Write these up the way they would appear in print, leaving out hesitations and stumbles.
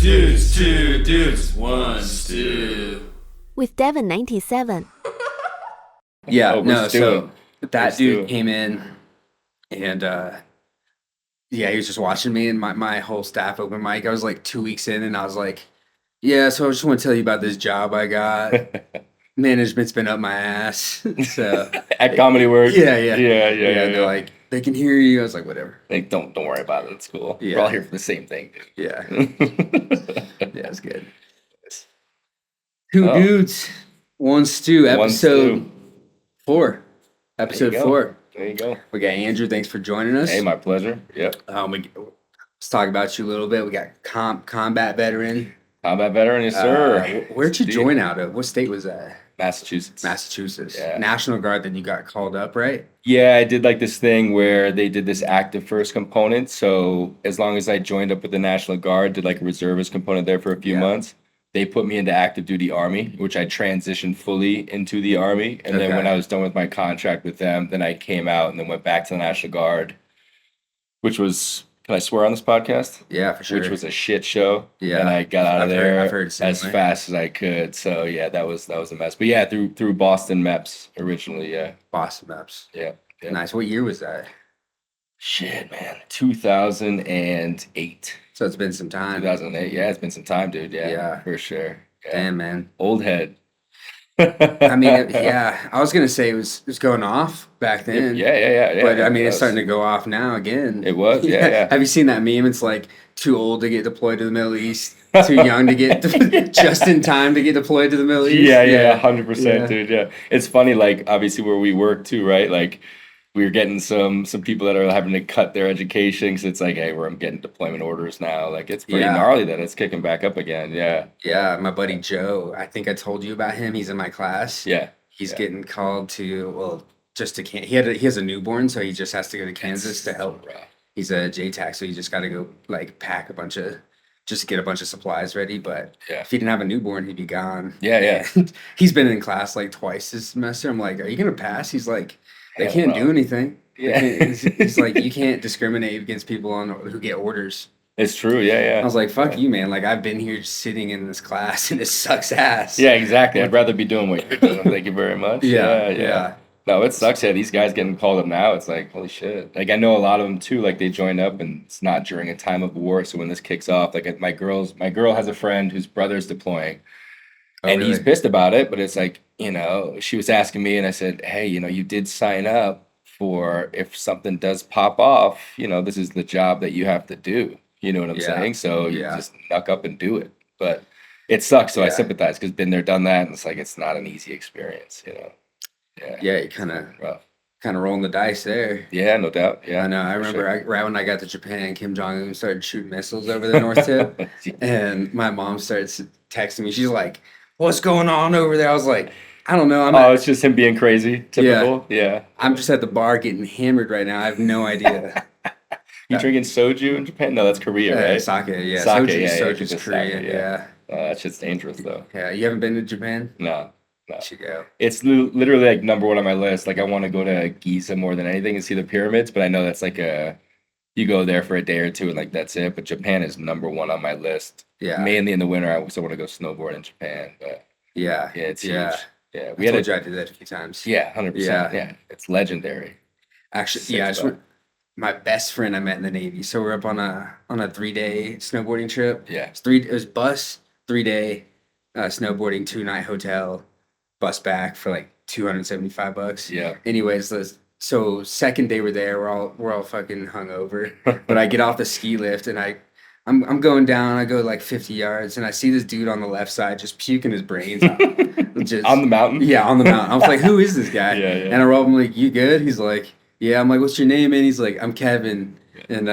dudes, 2Dudes1Stu. With Devin97. Yeah, Oh, we're no, stewing. so that We're dude stewing. came in and yeah, he was just watching me and my whole staff open mic. I was like 2 weeks in and I was like, yeah, so I just want to tell you about this job I got. Management's been up my ass. So At Comedy Works. yeah. Yeah. They're like, they can hear you. I was like, whatever. Like, don't worry about it. It's cool. Yeah. We're all here for the same thing, Yeah. dude. Yeah, it's good. Two Oh. dudes, one stew, One episode stew. 4. Episode go. 4. There you go. We got Andrew. Thanks for joining us. Hey, my pleasure. Yep. Let's talk about you a little bit. We got combat veteran. Combat veteran, yes, sir. Where'd you Indeed. join out of? What state was that? Massachusetts. Massachusetts. Yeah. National Guard. Then you got called up, right? Yeah, I did like this thing where they did this active first component. So as long as I joined up with the National Guard, did like a reservist component there for a few Yeah. months, they put me into active duty Army, which I transitioned fully into the Army. And then Okay. when I was done with my contract with them, then I came out and then went back to the National Guard, which was, can I swear on this podcast? Yeah, for sure. Which was a shit show. Yeah. And I got out of I've heard there the same as way. fast as I could. So yeah, that was a mess. But yeah, through Boston MEPS originally, yeah. Boston Maps. Yeah. Yeah. Nice. What year was that? Shit, man. 2008. So it's been some time. 2008. Yeah, it's been some time, dude. Yeah. Yeah. For sure. Yeah. Damn, man. Old head. I mean, yeah. I was gonna say it was going off back then. Yeah. But I mean, it it's was. starting to go off now again. It was, yeah. Have you seen that meme? It's like too old to get deployed to the Middle East, too young to get just in time to get deployed to the Middle East. Yeah, 100%, Yeah. dude. Yeah. It's funny, like, obviously, where we work too, right? Like, we were getting some people that are having to cut their education because it's like, hey, we're getting deployment orders now. Like, it's pretty Yeah. gnarly that it's kicking back up again. Yeah. Yeah, my buddy Joe. I think I told you about him. He's in my class. Yeah. He's Yeah. getting called to just to he has a newborn, so he just has to go to Kansas to help. Rough. He's a JTAC, so he just got to go like pack just get a bunch of supplies ready. But Yeah. if he didn't have a newborn, he'd be gone. Yeah. And he's been in class like twice this semester. I'm like, are you gonna pass? He's like, they Hell can't no. do anything. Yeah. He's like, you can't discriminate against people who get orders. It's true. Yeah. I was like, fuck you, man. Like, I've been here sitting in this class and it sucks ass. Yeah, exactly. I'd rather be doing what you're doing. Thank you very much. Yeah. No, it sucks. Yeah, these guys getting called up now. It's like, holy shit. Like, I know a lot of them too. Like, they join up and it's not during a time of war. So when this kicks off, like my girl has a friend whose brother's deploying, Oh, and he's really? pissed about it. But it's like, she was asking me, and I said, hey, you did sign up for if something does pop off. This is the job that you have to do. You know what I'm Yeah. saying? So you Yeah. just knuck up and do it. But it sucks. So I Yeah. sympathize because been there, done that, and it's like it's not an easy experience. Yeah. Yeah, you kind of Rough. rolling the dice there. Yeah, no doubt. Yeah. I know. I for remember sure. right when I got to Japan, Kim Jong Un started shooting missiles over the North Tip, and my mom started texting me. She's like, "What's going on over there?" I was like, "I don't know. It's just him being crazy. Typical. Yeah. I'm just at the bar getting hammered right now. I have no idea." You drinking soju in Japan? No, that's Korea, right? Sake, yeah. Sake, Soju's just Korea, sake, yeah. That shit's dangerous though. Yeah, you haven't been to Japan? No. You should go. It's literally like number one on my list. Like I want to go to Giza more than anything and see the pyramids, but I know that's like you go there for a day or two and like that's it. But Japan is number one on my list. Yeah. Mainly in the winter, I also want to go snowboard in Japan. But Yeah. yeah, it's Yeah. huge. Yeah, I told you I did that a few times. Yeah, 100%. Yeah. Yeah, it's legendary. Actually, Sick yeah, I just spot. went, my best friend I met in the Navy. So we're up on a 3-day snowboarding trip. Yeah. It was bus, 3-day snowboarding, 2-night hotel, bus back for like $275. Yeah. Anyways, so second day we're there, we're all fucking hungover. But I get off the ski lift and I'm going down, I go like 50 yards and I see this dude on the left side just puking his brains out. Just, On the mountain? yeah, on the mountain. I was like, who is this guy? Yeah. And I rolled him like, you good? He's like, yeah. I'm like, what's your name? And he's like, I'm Kevin. And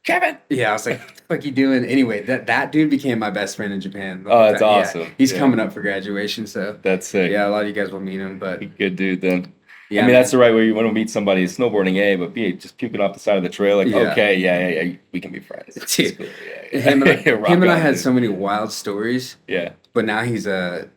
Kevin! yeah, I was like, what the fuck you doing? Anyway, that dude became my best friend in Japan. Oh, that's Yeah, awesome. he's Yeah. coming up for graduation, so That's sick. yeah, a lot of you guys will meet him. But Good dude then. yeah, I mean, that's the right way you want to meet somebody. Snowboarding, A, but B, just puking off the side of the trail. Like, Yeah. okay, yeah, we can be friends. It's Dude, cool. Yeah. him Rock and I on, had dude. so many wild stories. Yeah. But now he's a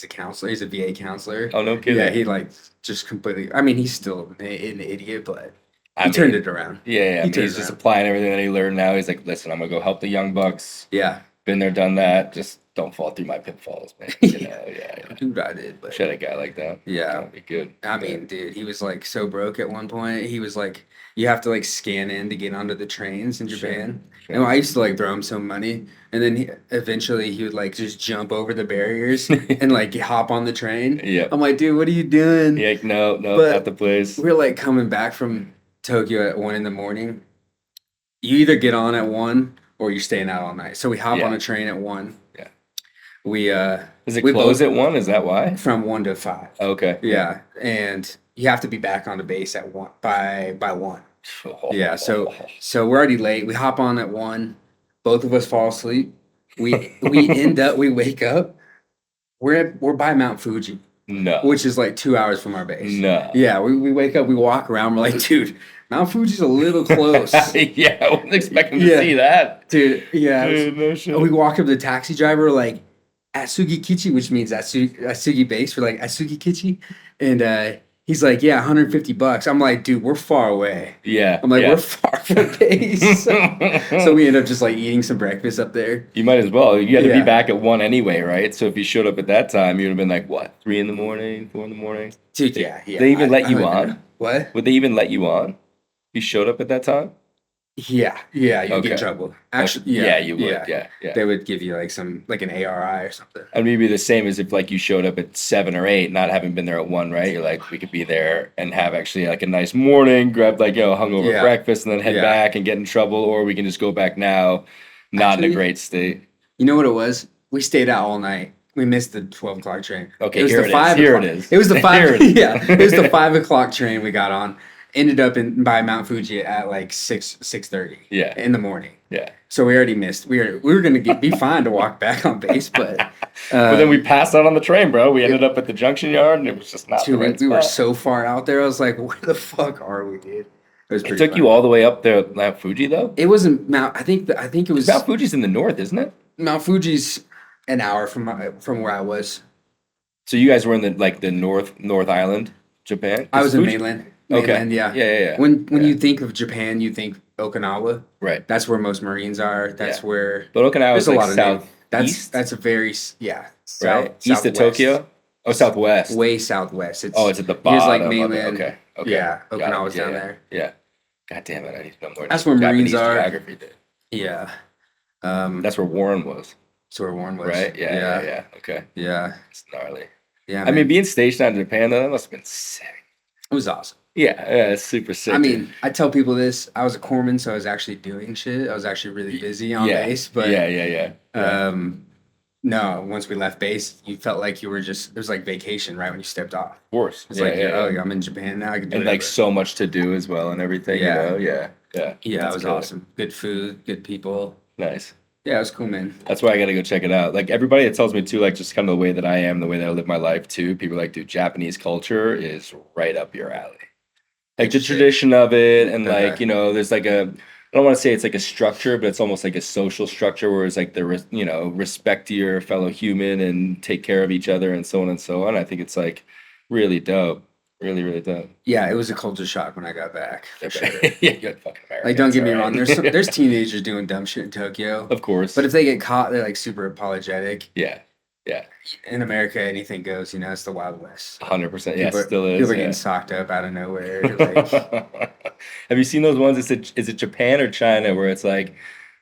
counselor. He's a VA counselor. Oh, no kidding. Yeah, he like just completely. I mean, he's still an idiot, but I he mean, turned it around. Yeah. I mean, turned he's just around. applying everything that he learned now. He's like, listen, I'm going to go help the young bucks. Yeah, Been there, done that. Just don't fall through my pitfalls, man. You know, yeah. Dude, I did, but Should a guy like that. yeah. That'd be good. I mean, dude, he was like so broke at one point. He was like, you have to like scan in to get onto the trains in Japan. Sure. And I used to like throw him some money, and then eventually he would like just jump over the barriers and like hop on the train. Yeah. I'm like, dude, what are you doing? Yeah, no, But not the place. We're like coming back from Tokyo at 1 a.m. You either get on at 1 or you're staying out all night. So we hop Yeah. on a train at 1. Yeah. We Does it we close both- at 1? Is that why? from 1 to 5. Okay. Yeah, and you have to be back on the base at 1 by 1. Yeah, so we're already late. We hop on at 1. Both of us fall asleep. We we wake up. We're by Mount Fuji, No. which is like 2 hours from our base. No. Yeah, we wake up, we walk around, we're like, dude, Mount Fuji's a little close. Yeah, I wasn't expecting to Yeah. see that. Dude, yeah. Dude, no shit. We walk up to the taxi driver, we're like, Atsugi Kichi, which means Atsugi base. We're like, Atsugi Kichi. And he's like, yeah, $150. I'm like, dude, we're far away. Yeah. I'm like, yeah. we're far from base. So we end up just like eating some breakfast up there. You might as well. You had to Yeah. be back at 1 anyway, right? So if you showed up at that time, you'd have been like, what, 3 in the morning, 4 in the morning? Dude, yeah. They even let you don't on? know. What? Would they even let you on? You showed up at that time? Yeah, you'd get Okay. in trouble. Actually, Yeah, yeah, you would. Yeah. They would give you like an ARI or something. And maybe the same as if like you showed up at 7 or 8, not having been there at 1, right? You're like, we could be there and have actually like a nice morning, grab like, hungover Yeah. breakfast and then head Yeah. back and get in trouble, or we can just go back now, not in Actually- a great state. You know what it was? We stayed out all night. We missed the 12 o'clock train. Okay, it was here the it is. 5 Here o'clock. it is. It was the 5. Here it is. Yeah, it was the 5 o'clock train we got on. Ended up by Mount Fuji at like 6:30. Yeah. in the morning. Yeah. So we already missed. We were gonna be fine to walk back on base, but But then we passed out on the train, bro. We ended up at the junction yard and it was just not the dude, right we were spot. so far out there. I was like, where the fuck are we, dude? It was It pretty took you fun. all the way up there, Mount Fuji, though? It wasn't Mount. I think it was Mount Fuji's in the north, isn't it? Mount Fuji's an hour from where I was. So you guys were in the North Island, Japan? I was in Fuji- mainland. Okay. Mainland, yeah. Yeah. When Yeah. you think of Japan, you think Okinawa. Right. That's where most Marines are. That's Yeah. where But Okinawa there's is a like lot of south That's a very south, right? East of southwest. Tokyo? Oh, southwest. Way southwest. It's It's at the bottom Here's like of it. mainland. Okay. Yeah, Got it. Okinawa's Yeah, down yeah. there. Yeah. God damn it, I need to know more. That's where Marines Japanese are. geography, dude. Yeah. That's where Warren was, That's where Warren was. right? Yeah. Okay. Yeah. It's gnarly. Yeah. I man. mean, being stationed out in Japan, though, that must have been sick. it was awesome. Yeah, it's super sick. I dude. mean, I tell people this. I was a corpsman, so I was actually doing shit. I was actually really busy on yeah. base. But Yeah. no, once we left base, you felt like you were just, it was like vacation right when you stepped off. Of course. It's yeah, like, yeah, oh, yeah. I'm in Japan now. I can do And like whatever. so much to do as well and everything. Yeah. You know? Yeah. Yeah, That's it was good. awesome. Good food, good people. Nice. Yeah, it was cool, man. That's why I gotta go check it out. Like everybody that tells me too, like just kind of the way that I am, the way that I live my life too. People are like, dude, Japanese culture is right up your alley. Like the Interesting. tradition of it, and Okay. like there's like a, I don't want to say it's like a structure, but it's almost like a social structure where it's like respect to your fellow human and take care of each other and so on and so on. I think it's like really dope, really really dope. Yeah, it was a culture shock when I got back. For sure. Yeah, good fucking Americans. Like, don't get me all wrong. right? There's teenagers doing dumb shit in Tokyo, of course, but if they get caught, they're like super apologetic. yeah, In America, anything goes. It's the Wild West. 100%. Yeah, it People still is. People are yeah. getting socked up out of nowhere. Like, Have you seen those ones? Is it Japan or China where it's like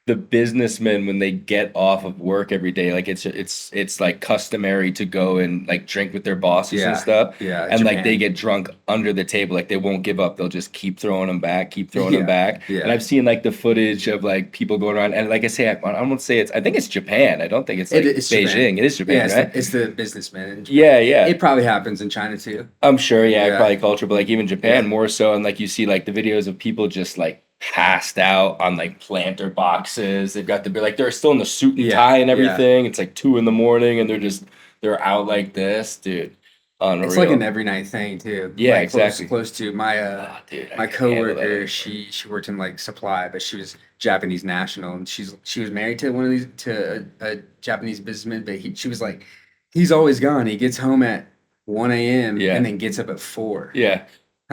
the businessmen when they get off of work every day, like it's like customary to go and like drink with their bosses Yeah, and stuff. yeah, And like Japan. they get drunk under the table, like they won't give up. They'll just keep throwing them back, keep throwing them Yeah, back. yeah. And I've seen like the footage of like people going around, and like I say, I won't say I think it's Japan. I don't think it's like it's Beijing. Japan. It is Japan, yeah, right? it's the businessmen. Yeah. It probably happens in China too. I'm sure, Yeah. probably culture, but like even Japan Yeah. more so, and like you see like the videos of people just like passed out on like planter boxes. They've got like they're still in the suit and Yeah, tie and yeah. everything. It's like 2 a.m. and they're out like this, dude. Unreal. It's like an every night thing too. Yeah, Like, exactly. Close to my Oh, dude, I my can't handle that coworker. anymore. She worked in like supply, but she was Japanese national, and she was married to one of these to a Japanese businessman. But she was like, he's always gone. He gets home at 1 a.m. Yeah. and then gets up at 4. Yeah,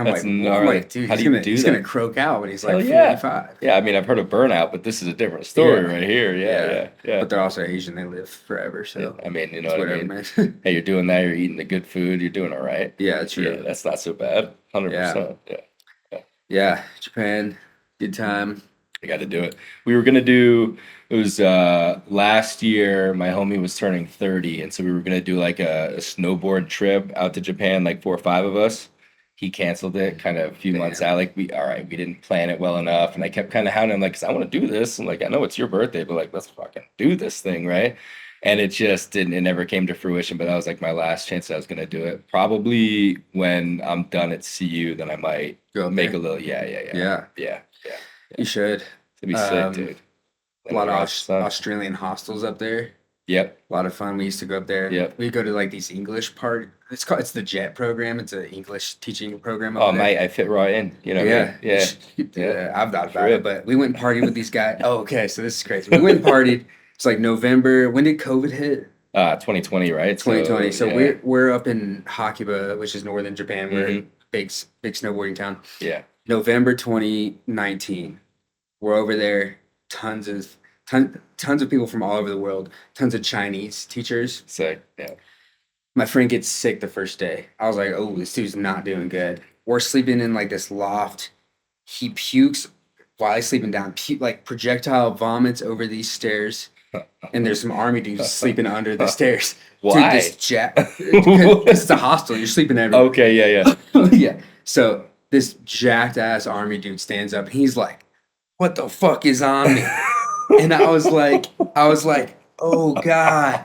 That's I'm gnarly. like, dude, How do you do he's that? gonna croak out when he's Hell like yeah. 45. Yeah, I mean, I've heard of burnout, but this is a different story Yeah. right here. Yeah. But they're also Asian. They live forever, Yeah, so I mean, you know it's what I whatever, mean? man. Hey, you're doing that, you're eating the good food, you're doing all right. Yeah, Yeah, true. that's not so bad. Yeah. 100%. Yeah. Yeah, Japan, good time. I got to do it. We were gonna do it was last year. My homie was turning 30, and so we were gonna do like a snowboard trip out to Japan, like 4 or 5 of us. He canceled it kind of a few months Damn. out. Like we didn't plan it well enough, and I kept kind of hounding him like, 'cause I want to do this, and like I know it's your birthday, but like let's fucking do this thing, right? And it just didn't. It never came to fruition. But that was like my last chance that I was gonna do it. Probably when I'm done at CU, then I might Go up make there. a little. Yeah. Yeah, Yeah. you should. It'd be Um, sick, dude. A lot of Watch the sun. Australian hostels up there. Yep. A lot of fun. We used to go up there. Yep. We go to like these English part. It's the JET program. It's an English teaching program. Oh, Over there. mate, I fit right in. You know what I mean? Yeah. Yeah. I've thought For about real. it, but we went and partied with these guys. Oh, okay. So this is crazy. We went and partied. It's like November. When did COVID hit? 2020, right? 2020. So yeah. we're up in Hakuba, which is northern Japan. We're Mhm. a big snowboarding town. Yeah. November 2019. We're over there. Tons of people from all over the world. Tons of Chinese teachers. Sick. Yeah. My friend gets sick the first day. I was like, oh, this dude's not doing good. We're sleeping in like this loft. He pukes while he's sleeping down. Like projectile vomits over these stairs. And there's some army dudes sleeping under the stairs. Why? Dude, this is a hostel. You're sleeping everywhere. Okay. Yeah. Yeah. So this jacked ass army dude stands up and he's like, what the fuck is on me? And I was like, oh God.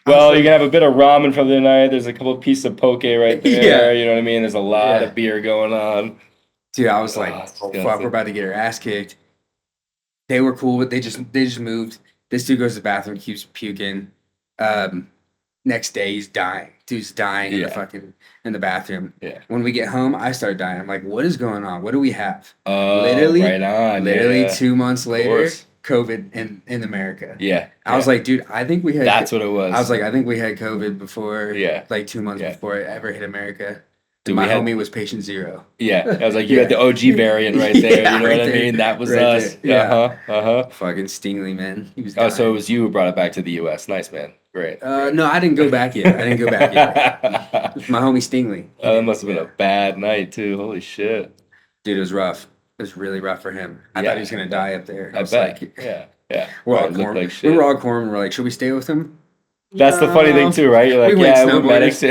Well, you can have a bit of ramen for the night. There's a couple pieces of poke right there. Yeah. You know what I mean? There's a lot Yeah. of beer going on. Dude, I was like, Oh, it's oh fuck, disgusting. we're about to get our ass kicked. They were cool, but they just moved. This dude goes to the bathroom, keeps puking. Next day he's dying. Dude's dying Yeah. in the bathroom. Yeah. When we get home, I start dying. I'm like, what is going on? What do we have? Oh, Literally- right on. Literally yeah. 2 months later, course. COVID in America. Yeah. I was like, dude, I think we had. That's what it was. I was like, I think we had COVID before. Yeah. Like 2 months Yeah. before it ever hit America. Dude, My we had- homie was patient zero. Yeah. I was like, you Yeah. had the OG variant right there. Yeah, You know right what I there. mean? That was Right us. there. Yeah. Uh-huh. Fucking Stingley, man. He was. Oh, so it dying. was you who brought it back to the U.S. Nice, man. Great. No, I didn't go back yet. It was my homie Stingley. Oh, that must have been a bad night too. Holy shit! Dude, it was rough. It was really rough for him. I Yeah, thought he was gonna die up there. I was bet. like, Yeah. we're all It looked corn. like shit. We were all corn. We're like, should we stay with him? That's the funny thing too, right? You're like, We went yeah, we're snowboarding. medics.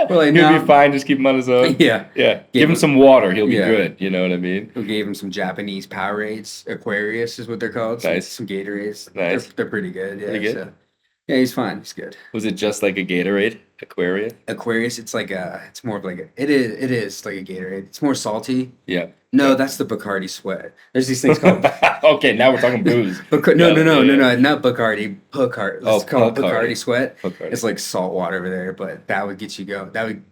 We're like, He'll no. be fine. Just keep him on his own. Yeah. Yeah. Give Give him him- some water. He'll be Yeah. good. You know what I mean? We gave him some Japanese Powerades. Aquarius is what they're called. Nice. Some Gatorades. Nice. They're pretty good. Yeah. Pretty good? So, yeah, he's fine. He's good. Was it just like a Gatorade Aquarius? Aquarius, it's like it's more of like it is like a Gatorade. It's more salty. Yeah. No, that's the Bacardi sweat. There's these things called Okay, now we're talking booze. No, not Bacardi. Bacardi. Oh, It's called Bacardi. Bacardi sweat. Bacardi. It's like salt water over there, but that would get you going. That would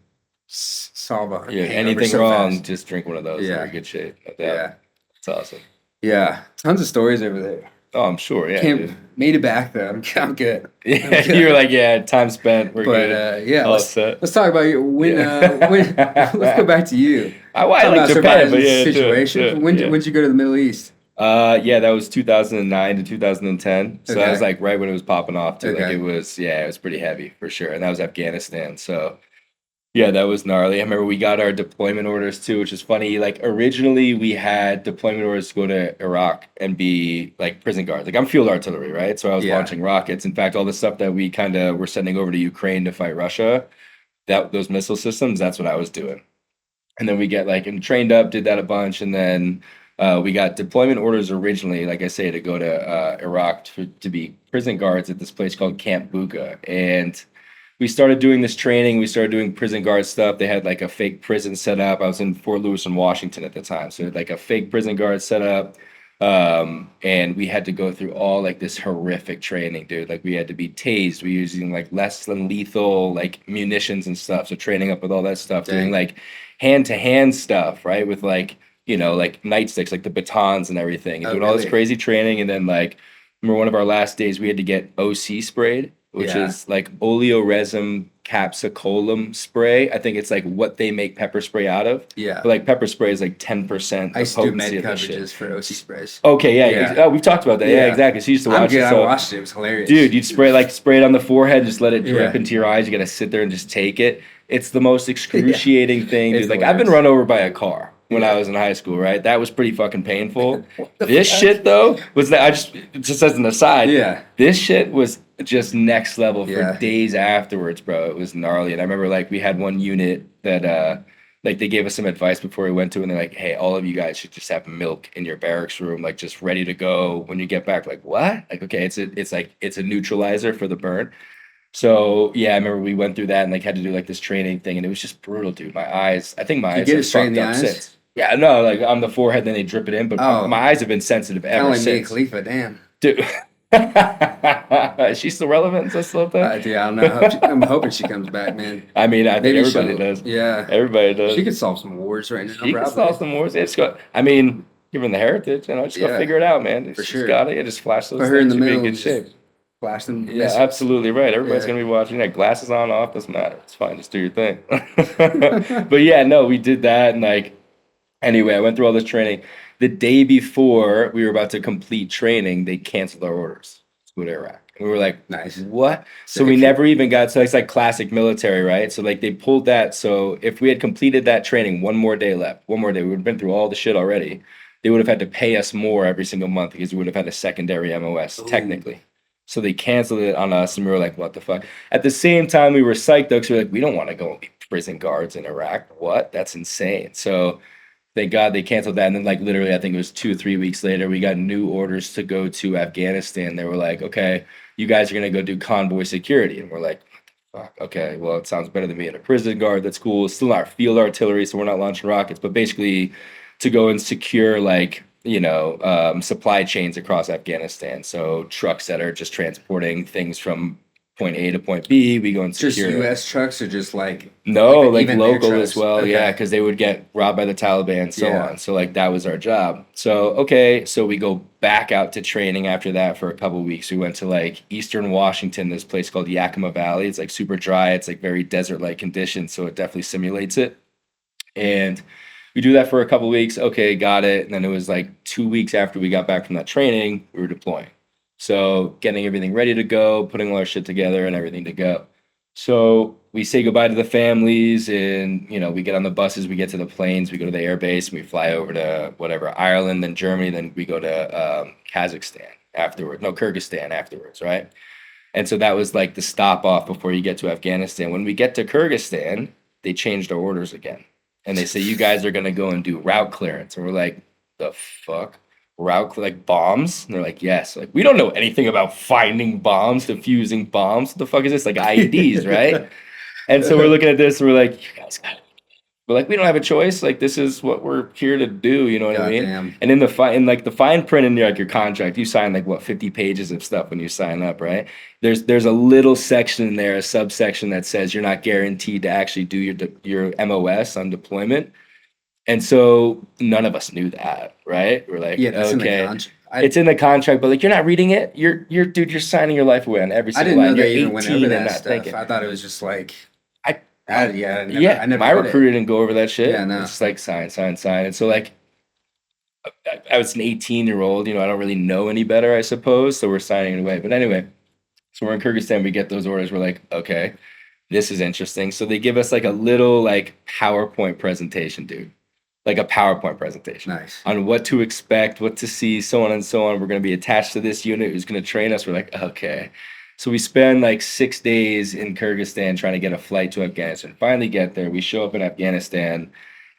solve a Yeah. hangover Anything so wrong? fast. Just drink one of those. Yeah. You're in good shape. No doubt. Yeah, It's awesome. yeah. Tons of stories over there. Oh, I'm sure. Yeah. Can't Dude. made it back though. I'm good. Yeah. You were like, yeah, time spent. We're But good. yeah, All let's set. talk about you. When let's go back to you. I Talk like about Japan, surviving but this yeah, situation. yeah, When yeah. did you go to the Middle East? Yeah, that was 2009 to 2010. So that Okay. was like right when it was popping off too. Like Okay. it was pretty heavy for sure. And that was Afghanistan. So yeah, that was gnarly. I remember we got our deployment orders too, which is funny. Like originally we had deployment orders to go to Iraq and be like prison guards. Like I'm field artillery, right? So I was Yeah. launching rockets. In fact, all the stuff that we kind of were sending over to Ukraine to fight Russia, those missile systems, that's what I was doing. And then we get like and trained up, did that a bunch, and then we got deployment orders originally, like I say, to go to Iraq to be prison guards at this place called Camp Buka. And we started doing this training. We started doing prison guard stuff. They had like a fake prison set up. I was in Fort Lewis in Washington at the time. So like a fake prison guard set up. And we had to go through all like this horrific training, dude. Like we had to be tased. We were using like less than lethal like munitions and stuff. So training up with all that stuff, doing Dang. like hand-to-hand stuff, right? With like, like nightsticks, like the batons and everything, and Oh, doing all this really? crazy training. And then like, remember one of our last days, we had to get OC sprayed, which Yeah. is like oleoresin capsiculum spray. I think it's like what they make pepper spray out of. Yeah. But like pepper spray is like 10% I the used to do potency med of this shit. coverages for OC sprays. Okay, yeah. Yeah. Oh, we've talked about that. Yeah, Yeah. exactly. So you used to I'm watch good. it. I So, watched it. It was hilarious. dude, you'd spray it on the forehead, just let it drip Yeah. into your eyes. You got to sit there and just take it. It's the most excruciating thing, It's dude. Like, I've been hilarious. run over by a car when I Yeah. was in high school, right? That was pretty fucking painful. What the This fuck? shit, though, was that just as an aside, Yeah. this shit was just next level for Yeah. days afterwards, bro. It was gnarly. And I remember, like, we had one unit that, like, they gave us some advice before we went to, and they're like, hey, all of you guys should just have milk in your barracks room, like, just ready to go when you get back. Like, what? Like, okay, it's a neutralizer for the burn. So yeah, I remember we went through that and like had to do like this training thing, and it was just brutal, dude. I think my You eyes get have it straight in fucked the up eyes? since. Yeah, no, like on the forehead, then they drip it in, but Oh. my eyes have been sensitive Kind of ever like Mia since. Khalifa. Damn. Dude, is she still relevant? Is that still a thing? Dude, I don't know. I'm hoping she comes back, man. I mean, I think Maybe everybody she'll- does. Yeah. Everybody does. She could solve some wars right now. She can probably. solve some wars. It's got. I mean, given the heritage, just go Yeah. figure it out, man. For She's sure. got it. Just flash those Put her in things. the She'll be middle. in good shape. Flash them. Yeah, missiles. absolutely right. Everybody's Yeah. gonna be watching. That glasses on, off, doesn't matter. It's fine. Just do your thing. But yeah, no, we did that, and like, anyway, I went through all this training. The day before we were about to complete training, they canceled our orders to go to Iraq, and we were like, Nice. what? So we Sick. never even got. So it's like classic military, right? So like they pulled that. So if we had completed that training, one more day left, one more day, we would have been through all the shit already. They would have had to pay us more every single month because we would have had a secondary MOS Ooh. technically. So they canceled it on us, and we were like, what the fuck? At the same time, we were psyched though, because we were like, we don't want to go and be prison guards in Iraq. What? That's insane. So thank God they canceled that. And then, like, literally, I think it was 2 or 3 weeks later, we got new orders to go to Afghanistan. They were like, okay, you guys are going to go do convoy security. And we're like, what the fuck? Okay, well, it sounds better than being a prison guard. That's cool. It's still not field artillery, so we're not launching rockets, but basically to go and secure, like, supply chains across Afghanistan. So trucks that are just transporting things from point A to point B, we go and Just secure. U.S. trucks or just like No, like even their local trucks? as well. Okay. Yeah, because they would get robbed by the Taliban, so Yeah. on. So like that was our job. So okay, so we go back out to training after that for a couple of weeks. We went to like Eastern Washington, this place called Yakima Valley. It's like super dry. It's like very desert-like conditions, so it definitely simulates it. And we do that for a couple of weeks. Okay, got it. And then it was like 2 weeks after we got back from that training, we were deploying. So getting everything ready to go, putting all our shit together and everything to go. So we say goodbye to the families, and we get on the buses, we get to the planes, we go to the air base, and we fly over to whatever, Ireland, then Germany, then we go to Kazakhstan afterwards. No, Kyrgyzstan afterwards, right? And so that was like the stop off before you get to Afghanistan. When we get to Kyrgyzstan, they changed our orders again. And they say, you guys are going to go and do route clearance. And we're like, the fuck? Like bombs? And they're like, yes. Like, we don't know anything about finding bombs, defusing bombs. What the fuck is this? Like IEDs, right? And so we're looking at this and we're like, you guys got it. We're like, we don't have a choice. Like, this is what we're here to do. You know what I mean? Goddamn. And in the fine print in your contract, you sign like what 50 pages of stuff when you sign up, right? There's a little section in there, a subsection that says you're not guaranteed to actually do your MOS on deployment. And so none of us knew that, right? We're like, Yeah, that's okay, in the contract. it's in the contract, but like you're not reading it. You're signing your life away on every I single didn't know line. they You're even went 18 over and that not stuff. thinking. I thought it was just like I I never my read it. recruiter didn't go over that shit. Yeah, no. It's just like sign. And so like I was an 18-year-old, I don't really know any better, I suppose. So we're signing it away. But anyway, so we're in Kyrgyzstan, we get those orders, we're like, okay, this is interesting. So they give us like a little like PowerPoint presentation, dude. Like a PowerPoint presentation. Nice. On what to expect, what to see, so on and so on. We're gonna be attached to this unit who's gonna train us. We're like, okay. So we spend like 6 days in Kyrgyzstan trying to get a flight to Afghanistan. Finally get there. We show up in Afghanistan.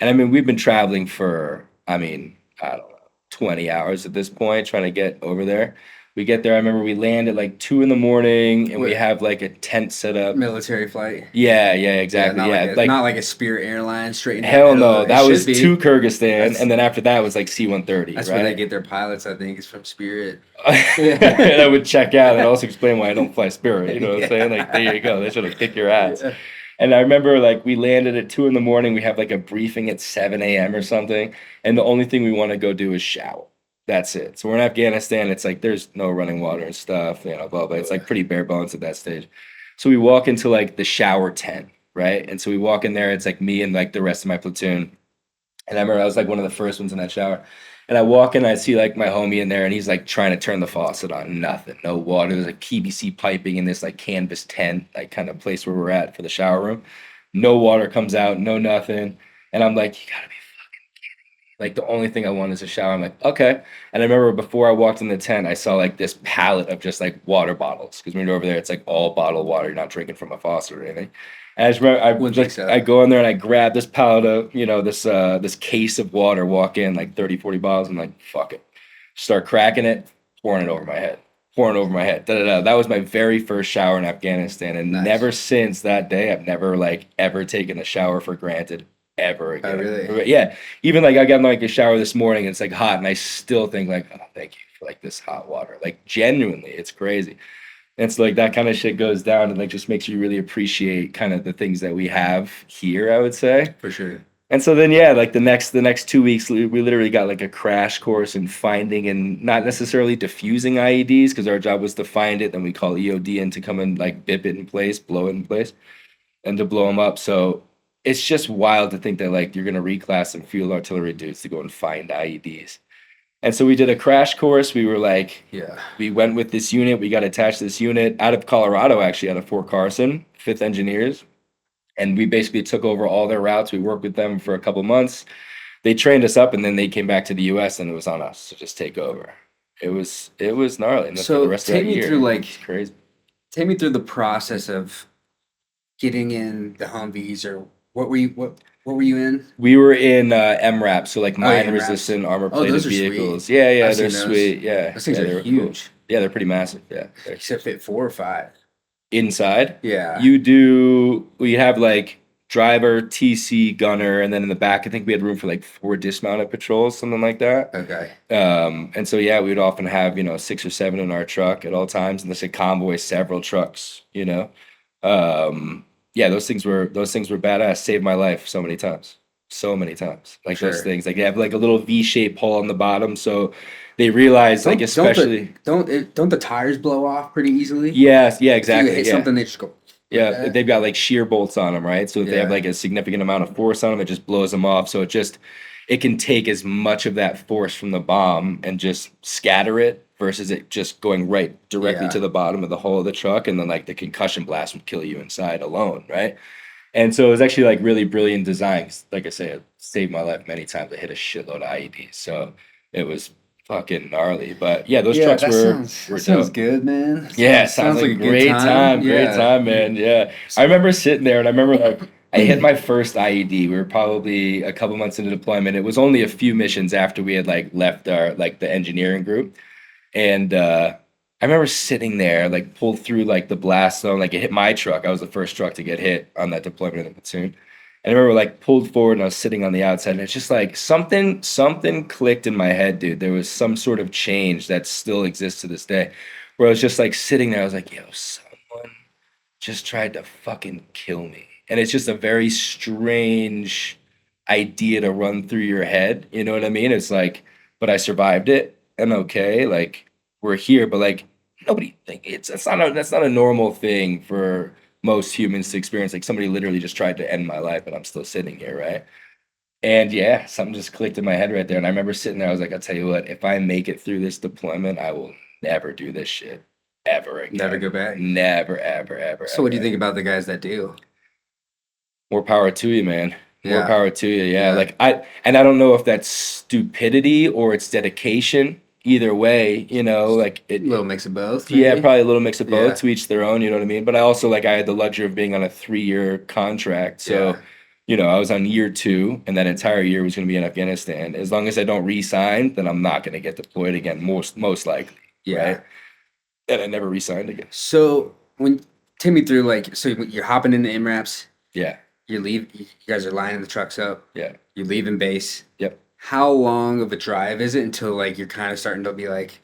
And I mean, we've been traveling for, I don't know, 20 hours at this point, trying to get over there. We get there. I remember we land at like 2 a.m. and we Wait. have like a tent set up. Military flight. Yeah, exactly. Yeah, Yeah, not like a Spirit Airlines straight. into hell the middle no. of it. That It was should be. to Kyrgyzstan, That's- and then after that was like C-130. That's right? where they get their pilots. I think is from Spirit. And I would check out and also explain why I don't fly Spirit. You know what I'm saying? Like, there you go. They should have kicked your ass. Yeah. And I remember like we landed at 2 a.m. We have like a briefing at 7 a.m. or something. And the only thing we want to go do is shower. That's it. So we're in Afghanistan. It's like there's no running water and stuff, blah, blah. It's like pretty bare bones at that stage. So we walk into like the shower tent, right? And so we walk in there. It's like me and like the rest of my platoon. And I remember I was like one of the first ones in that shower. And I walk in, I see like my homie in there, and he's like trying to turn the faucet on. Nothing, no water. There's like PVC piping in this like canvas tent, like kind of place where we're at for the shower room. No water comes out, no nothing. And I'm like, you gotta be like the only thing I want is a shower. I'm like, okay. And I remember before I walked in the tent, I saw like this pallet of just like water bottles. Because when you're over there, it's like all bottled water. You're not drinking from a faucet or anything. And I just remember I go in there and I grab this pallet of, this case of water, walk in like 30, 40 bottles. I'm like, fuck it. Start cracking it, pouring it over my head. Pouring over my head. Da, da, da. That was my very first shower in Afghanistan. And Nice. never since that day, I've never like ever taken a shower for granted ever again. Oh, really? Yeah. Even like I got in like a shower this morning, and it's like hot, and I still think like, oh, thank you for like this hot water. Like genuinely, it's crazy. And so like that kind of shit goes down and like just makes you really appreciate kind of the things that we have here, I would say. For sure. And so then yeah, like the next 2 weeks, we literally got like a crash course in finding and not necessarily diffusing IEDs, because our job was to find it. Then we call EOD in to come and like bip it in place, blow it in place, and to blow them up. So it's just wild to think that like you're gonna reclass some field artillery dudes to go and find IEDs. And so we did a crash course. We were like, Yeah. we went with this unit. We got attached to this unit out of Colorado, actually, out of Fort Carson, 5th Engineers. And we basically took over all their routes. We worked with them for a couple months. They trained us up, and then they came back to the U.S. and it was on us to just take over. It was gnarly. And then for So the rest of take that me year, through like it's crazy. take me through the process of getting in the Humvees, or what were you in? We were in MRAP, so like Oh, yeah, mine MRAPs. resistant armor Oh, plated those are sweet. vehicles. Yeah, yeah, I've they're seen those. sweet. Yeah, Those things yeah, are they were huge. cool. Yeah, they're pretty massive. Yeah, Except fit 4 or 5. inside. Yeah. We have like driver, TC, gunner, and then in the back, I think we had room for like 4 dismounted patrols, something like that. Okay. And so yeah, we would often have 6 or 7 in our truck at all times, and this would convoy several trucks. Yeah, those things were badass. Saved my life so many times. So many times. Like those Sure. things. Like they have like a little V-shaped hole on the bottom, so they realize like especially don't the tires blow off pretty easily? yes, yeah, If exactly. you hit Yeah. something, they just go. Yeah, that. they've got like shear bolts on them, right? So if they have Yeah. like a significant amount of force on them, it just blows them off. So it can take as much of that force from the bomb and just scatter it versus it just going right directly Yeah. to the bottom of the hull of the truck, and then like the concussion blast would kill you inside alone, right? And so it was actually like really brilliant design. 'Cause like I said, it saved my life many times. I hit a shitload of IEDs, so it was fucking gnarly. But yeah, those trucks were sounds dope. good, man. Yeah, sounds like a great time. Great time, man. Yeah. I remember sitting there and I remember like I hit my first IED. We were probably a couple months into deployment. It was only a few missions after we had like left our like the engineering group. And I remember sitting there, like pulled through like the blast zone, like it hit my truck. I was the first truck to get hit on that deployment in the platoon. And I remember like pulled forward and I was sitting on the outside, and it's just like something clicked in my head, dude. There was some sort of change that still exists to this day, where I was just like sitting there. I was like, yo, someone just tried to fucking kill me. And it's just a very strange idea to run through your head. You know what I mean? It's like, but I survived it, and okay, like we're here, but like nobody think that's not a normal thing for most humans to experience. Like somebody literally just tried to end my life, and I'm still sitting here, right? And yeah, something just clicked in my head right there. And I remember sitting there, I was like, I'll tell you what, if I make it through this deployment, I will never do this shit ever again. Never go back. Never, ever. So what do you think about the guys that do? More power to you, man. More Yeah. power to you. Yeah. Yeah. Like I don't know if that's stupidity or it's dedication. Either way, like A it. little mix of both. Yeah, maybe? probably a little mix of both. Yeah. To each their own. You know what I mean? But I also I had the luxury of being on a 3-year contract, so. Yeah. I was on year 2, and that entire year was going to be in Afghanistan. As long as I don't re-sign, then I'm not going to get deployed again, most likely. Yeah. Right? And I never re-signed again. So take me through so you're hopping into MRAPs. Yeah. You guys are lining the trucks up. Yeah. You're leaving base. Yep. How long of a drive is it until you're kind of starting to be like,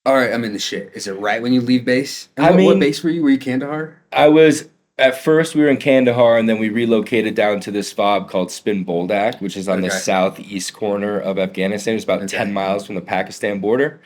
all right, I'm in the shit? Is it right when you leave base? And what base were you? Were you Kandahar? At first, we were in Kandahar, and then we relocated down to this fob called Spin Boldak, which is on the Okay. southeast corner of Afghanistan. It's about 10 miles from the Pakistan border.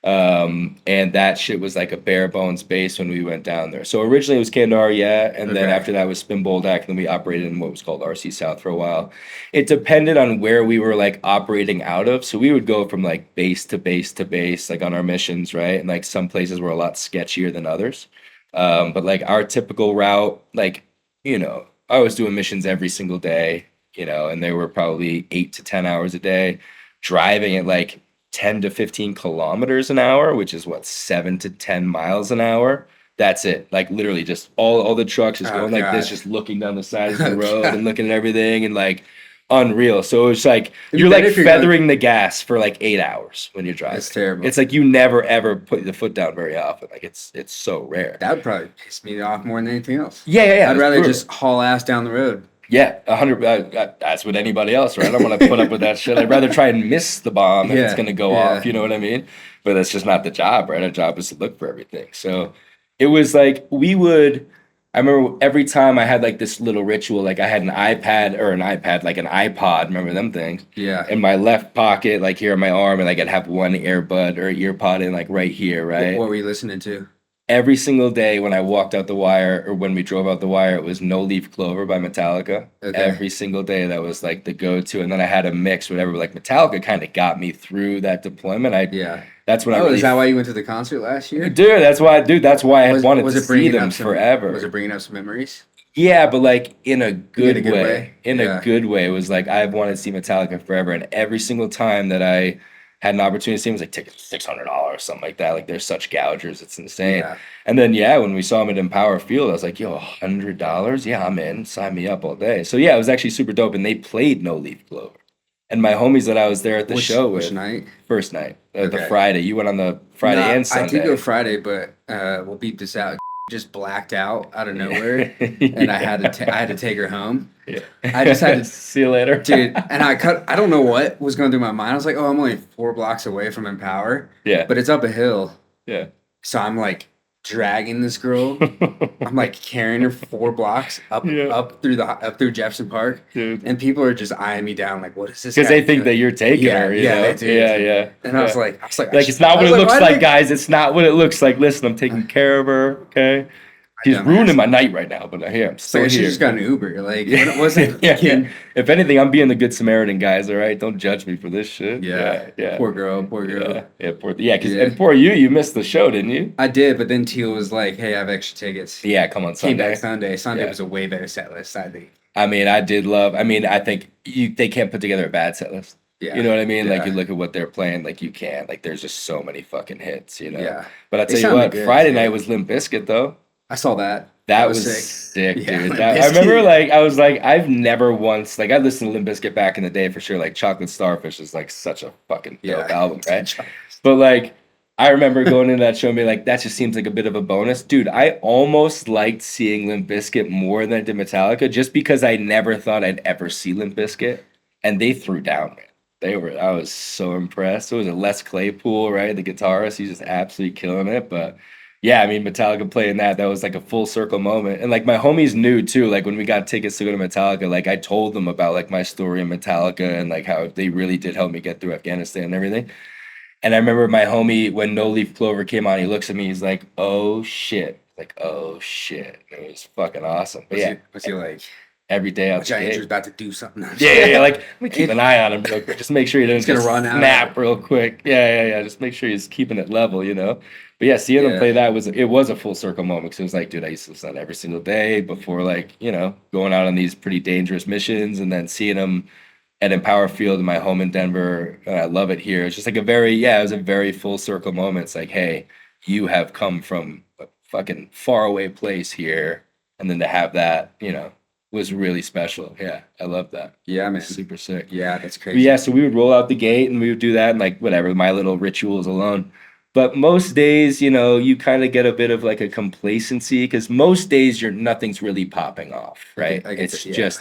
And that shit was like a bare bones base when we went down there. So originally it was Kandahar, yeah, and then Okay. after that was Spin Boldak, and then we operated in what was called RC South for a while. It depended on where we were like operating out of. So we would go from like base to base to base, like on our missions, right? And like some places were a lot sketchier than others. But like our typical route, like, I was doing missions every single day, and they were probably 8 to 10 hours a day, driving at like 10 to 15 kilometers an hour, which is what, 7 to 10 miles an hour. That's it. Like literally just all the trucks just Oh, going like this, God. just looking down the side of the Oh, road God. and looking at everything and like unreal. So it was like It'd be you're like better if you're going- feathering the gas for like 8 hours when you're driving. That's terrible. It's like you never ever put the foot down very often. Like it's so rare. That would probably piss me off more than anything else. Yeah. I'd it's rather brutal. just haul ass down the road. Yeah, 100. That's with anybody else, right? I don't want to put up with that shit. I'd rather try and miss the bomb and it's Yeah, going to go yeah. off. You know what I mean? But that's just not the job, right? Our job is to look for everything. So it was like I remember every time I had like this little ritual, like I had an iPad, like an iPod, remember them things? Yeah. In my left pocket, like here on my arm, and like I'd have one earbud or ear pod in like right here, right? What were you listening to? Every single day when I walked out the wire or when we drove out the wire, it was No Leaf Clover by Metallica. Okay. Every single day that was like the go-to. And then I had a mix, whatever. Like Metallica kind of got me through that deployment. Yeah. That's when I Oh, really. is that why you went to the concert last year? Dude, that's why I had wanted to see bringing them up some, forever. Was it bringing up some memories? Yeah, but like in a good good way. way? In Yeah. a good way. It was like I've wanted to see Metallica forever. And every single time that I had an opportunity to see them, it was like tickets $600, something like that. Like they're such gougers. It's insane. Yeah. And then when we saw him at Empower Field, I was like, yo, $100? Yeah, I'm in. Sign me up all day. So yeah, it was actually super dope. And they played No Leaf Clover. And my homies that I was there at the show with. Which night? First night. The Okay. Friday. You went on the Friday No, and Sunday. I did go Friday, but we'll beep this out. Just blacked out of nowhere, and I had to take her home. Yeah. I just had to, see you later, dude. And I don't know what was going through my mind. I was like, oh, I'm only 4 blocks away from Empower. Yeah. But it's up a hill. Yeah. So I'm like dragging this girl. I'm like carrying her 4 blocks up through Jefferson Park, Dude. and people are just eyeing me down. Like, what is this? Because guy they think doing? that you're taking Yeah, her. You yeah, know? they do. Yeah. And I was like, It's not what it looks like, guys. It's not what it looks like. Listen, I'm taking care of her. Okay. She's dumbass. ruining my night right now, but here I'm So still she here. just got an Uber. Like, it wasn't. yeah. If anything, I'm being the good Samaritan, guys. All right, don't judge me for this shit. Yeah. Poor girl. And poor you. You missed the show, didn't you? I did, but then Teal was like, "Hey, I have extra tickets." Yeah, come on Came Sunday. back Sunday. Sunday Yeah. was a way better set list, I think. I mean, I think they can't put together a bad set list. Yeah. You know what I mean? Like Yeah. you look at what they're playing, like you can't. Like there's just so many fucking hits, you know. Yeah. But I'll They tell you sounded what, good, Friday too. night was Limp Bizkit though. I saw that. That was sick, Yeah, dude. Limp I remember Bizkit. like I was like, I've never once like I listened to Limp Bizkit back in the day for sure. Like Chocolate Starfish is like such a fucking dope album, right? But like I remember going into that show and being like, that just seems like a bit of a bonus. Dude, I almost liked seeing Limp Bizkit more than I did Metallica just because I never thought I'd ever see Limp Bizkit. And they threw down, man. I was so impressed. It was a Les Claypool, right? The guitarist, he's just absolutely killing it. But yeah, I mean, Metallica playing that was like a full circle moment. And like my homies knew too, like when we got tickets to go to Metallica, like I told them about like my story in Metallica and like how they really did help me get through Afghanistan and everything. And I remember my homie, when No Leaf Clover came on, he looks at me, he's like, oh shit. Like, oh shit. It was fucking awesome. But What's he like? every day out the Andrew's gate. about to do something. Yeah. Like, let me keep an eye on him real quick. Just make sure he doesn't He's gonna just run out. snap real quick. Yeah. Just make sure he's keeping it level, you know? But yeah, seeing him play that was a full circle moment because it was like, dude, I used to listen to that every single day before, like, you know, going out on these pretty dangerous missions and then seeing him at Empower Field in my home in Denver. And I love it here. It's just like it was a very full circle moment. It's like, hey, you have come from a fucking far away place here. And then to have that, you know, was really special. Yeah, I love that. Yeah, man. Super sick. Yeah, that's But crazy. yeah, so we would roll out the gate and we would do that and like whatever, my little rituals alone. But most days, you know, you kind of get a bit of like a complacency because most days nothing's really popping off, right? I get It's it, yeah. just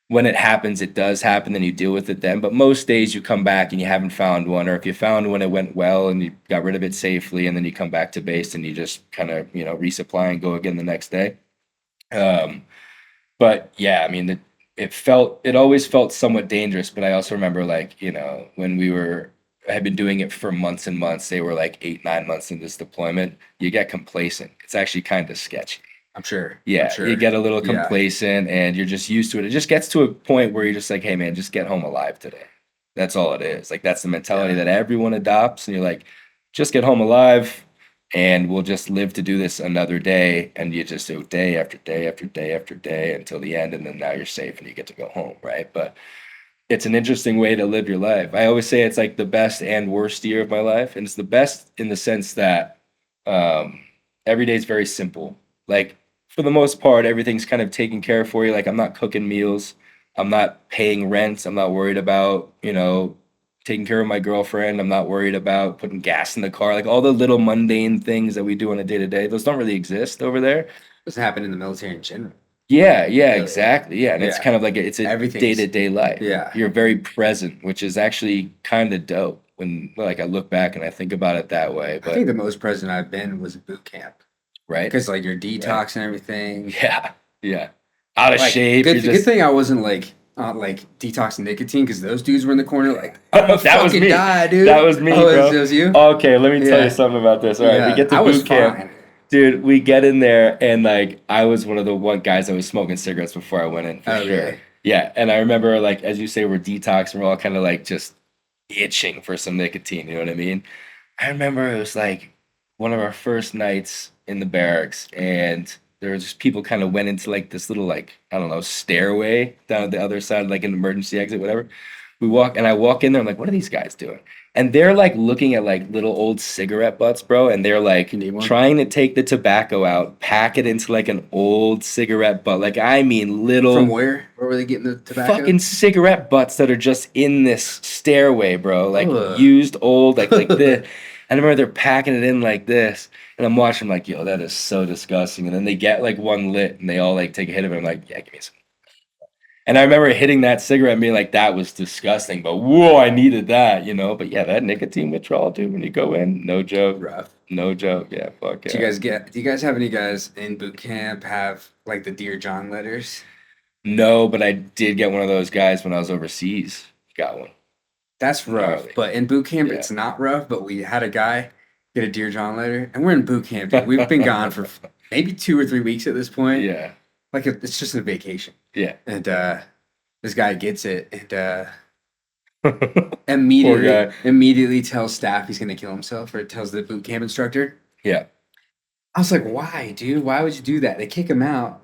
when it happens, it does happen, then you deal with it then. But most days you come back and you haven't found one, or if you found one, it went well and you got rid of it safely, and then you come back to base and you just kind of, you know, resupply and go again the next day. But yeah, I mean, it always felt somewhat dangerous, but I also remember like, you know, when we were had been doing it for months and months, they were like 8, 9 months in this deployment, you get complacent. It's actually kind of sketchy. I'm sure. Yeah, I'm sure. you get a little Yeah. complacent and you're just used to it. It just gets to a point where you're just like, hey man, just get home alive today. That's all it is. Like that's the mentality Yeah. that everyone adopts, and you're like, just get home alive and we'll just live to do this another day. And you just do day after day after day after day until the end, and then now you're safe and you get to go home, right? But it's an interesting way to live your life. I always say it's like the best and worst year of my life. And it's the best in the sense that every day is very simple. Like for the most part, everything's kind of taken care of for you. Like I'm not cooking meals. I'm not paying rent. I'm not worried about, taking care of my girlfriend. I'm not worried about putting gas in the car. Like all the little mundane things that we do on a day to day, those don't really exist over there. Doesn't happen in the military in general. Yeah, Really. exactly. Yeah, and it's Yeah. kind of like it's a Everything's- day-to-day life. Yeah. You're very present, which is actually kind of dope when like I look back and I think about it that way. I But think the most present I've been was boot camp right? because like your detox and everything. Yeah. Out of Like, shape. Good, You're good just thing I wasn't like detoxing nicotine because those dudes were in the corner like that was fucking me. die, dude. That was me, Oh, bro. it was you. Okay, let me tell Yeah. you something about this. All right, we Yeah, get to I was boot camp. fine. Dude, we get in there and like I was one of the guys that was smoking cigarettes before I went in for Oh, sure. really? Yeah, and I remember like as you say, we're detoxing, we're all kind of like just itching for some nicotine. You know what I mean? I remember it was like one of our first nights in the barracks, and there was just people kind of went into like this little like I don't know stairway down the other side, like an emergency exit, whatever. I walk in there. I'm like, what are these guys doing? And they're like looking at like little old cigarette butts, bro, and they're like You need one? trying to take the tobacco out, pack it into like an old cigarette butt. Like I mean, little From where? Where were they getting the tobacco? fucking cigarette butts that are just in this stairway, bro. Like Ugh. used old, like the. I remember they're packing it in like this, and I'm watching like, yo, that is so disgusting. And then they get like one lit, and they all like take a hit of it. I'm like, yeah, give me some. And I remember hitting that cigarette and being like, that was disgusting, but whoa, I needed that, But yeah, that nicotine withdrawal, dude, when you go in, no joke. Rough. No joke. Yeah, fuck yeah. Do you guys have any guys in boot camp have like the Dear John letters? No, but I did get one of those guys when I was overseas. Got one. That's rough. Gnarly. But in boot camp, Yeah. it's not rough. But we had a guy get a Dear John letter, and we're in boot camp. Dude. We've been gone for maybe 2 or 3 weeks at this point. Yeah. Like it's just a vacation. Yeah. And this guy gets it and Poor immediately guy. immediately tells staff he's gonna kill himself, or tells the boot camp instructor. Yeah. I was like, why, dude? Why would you do that? They kick him out.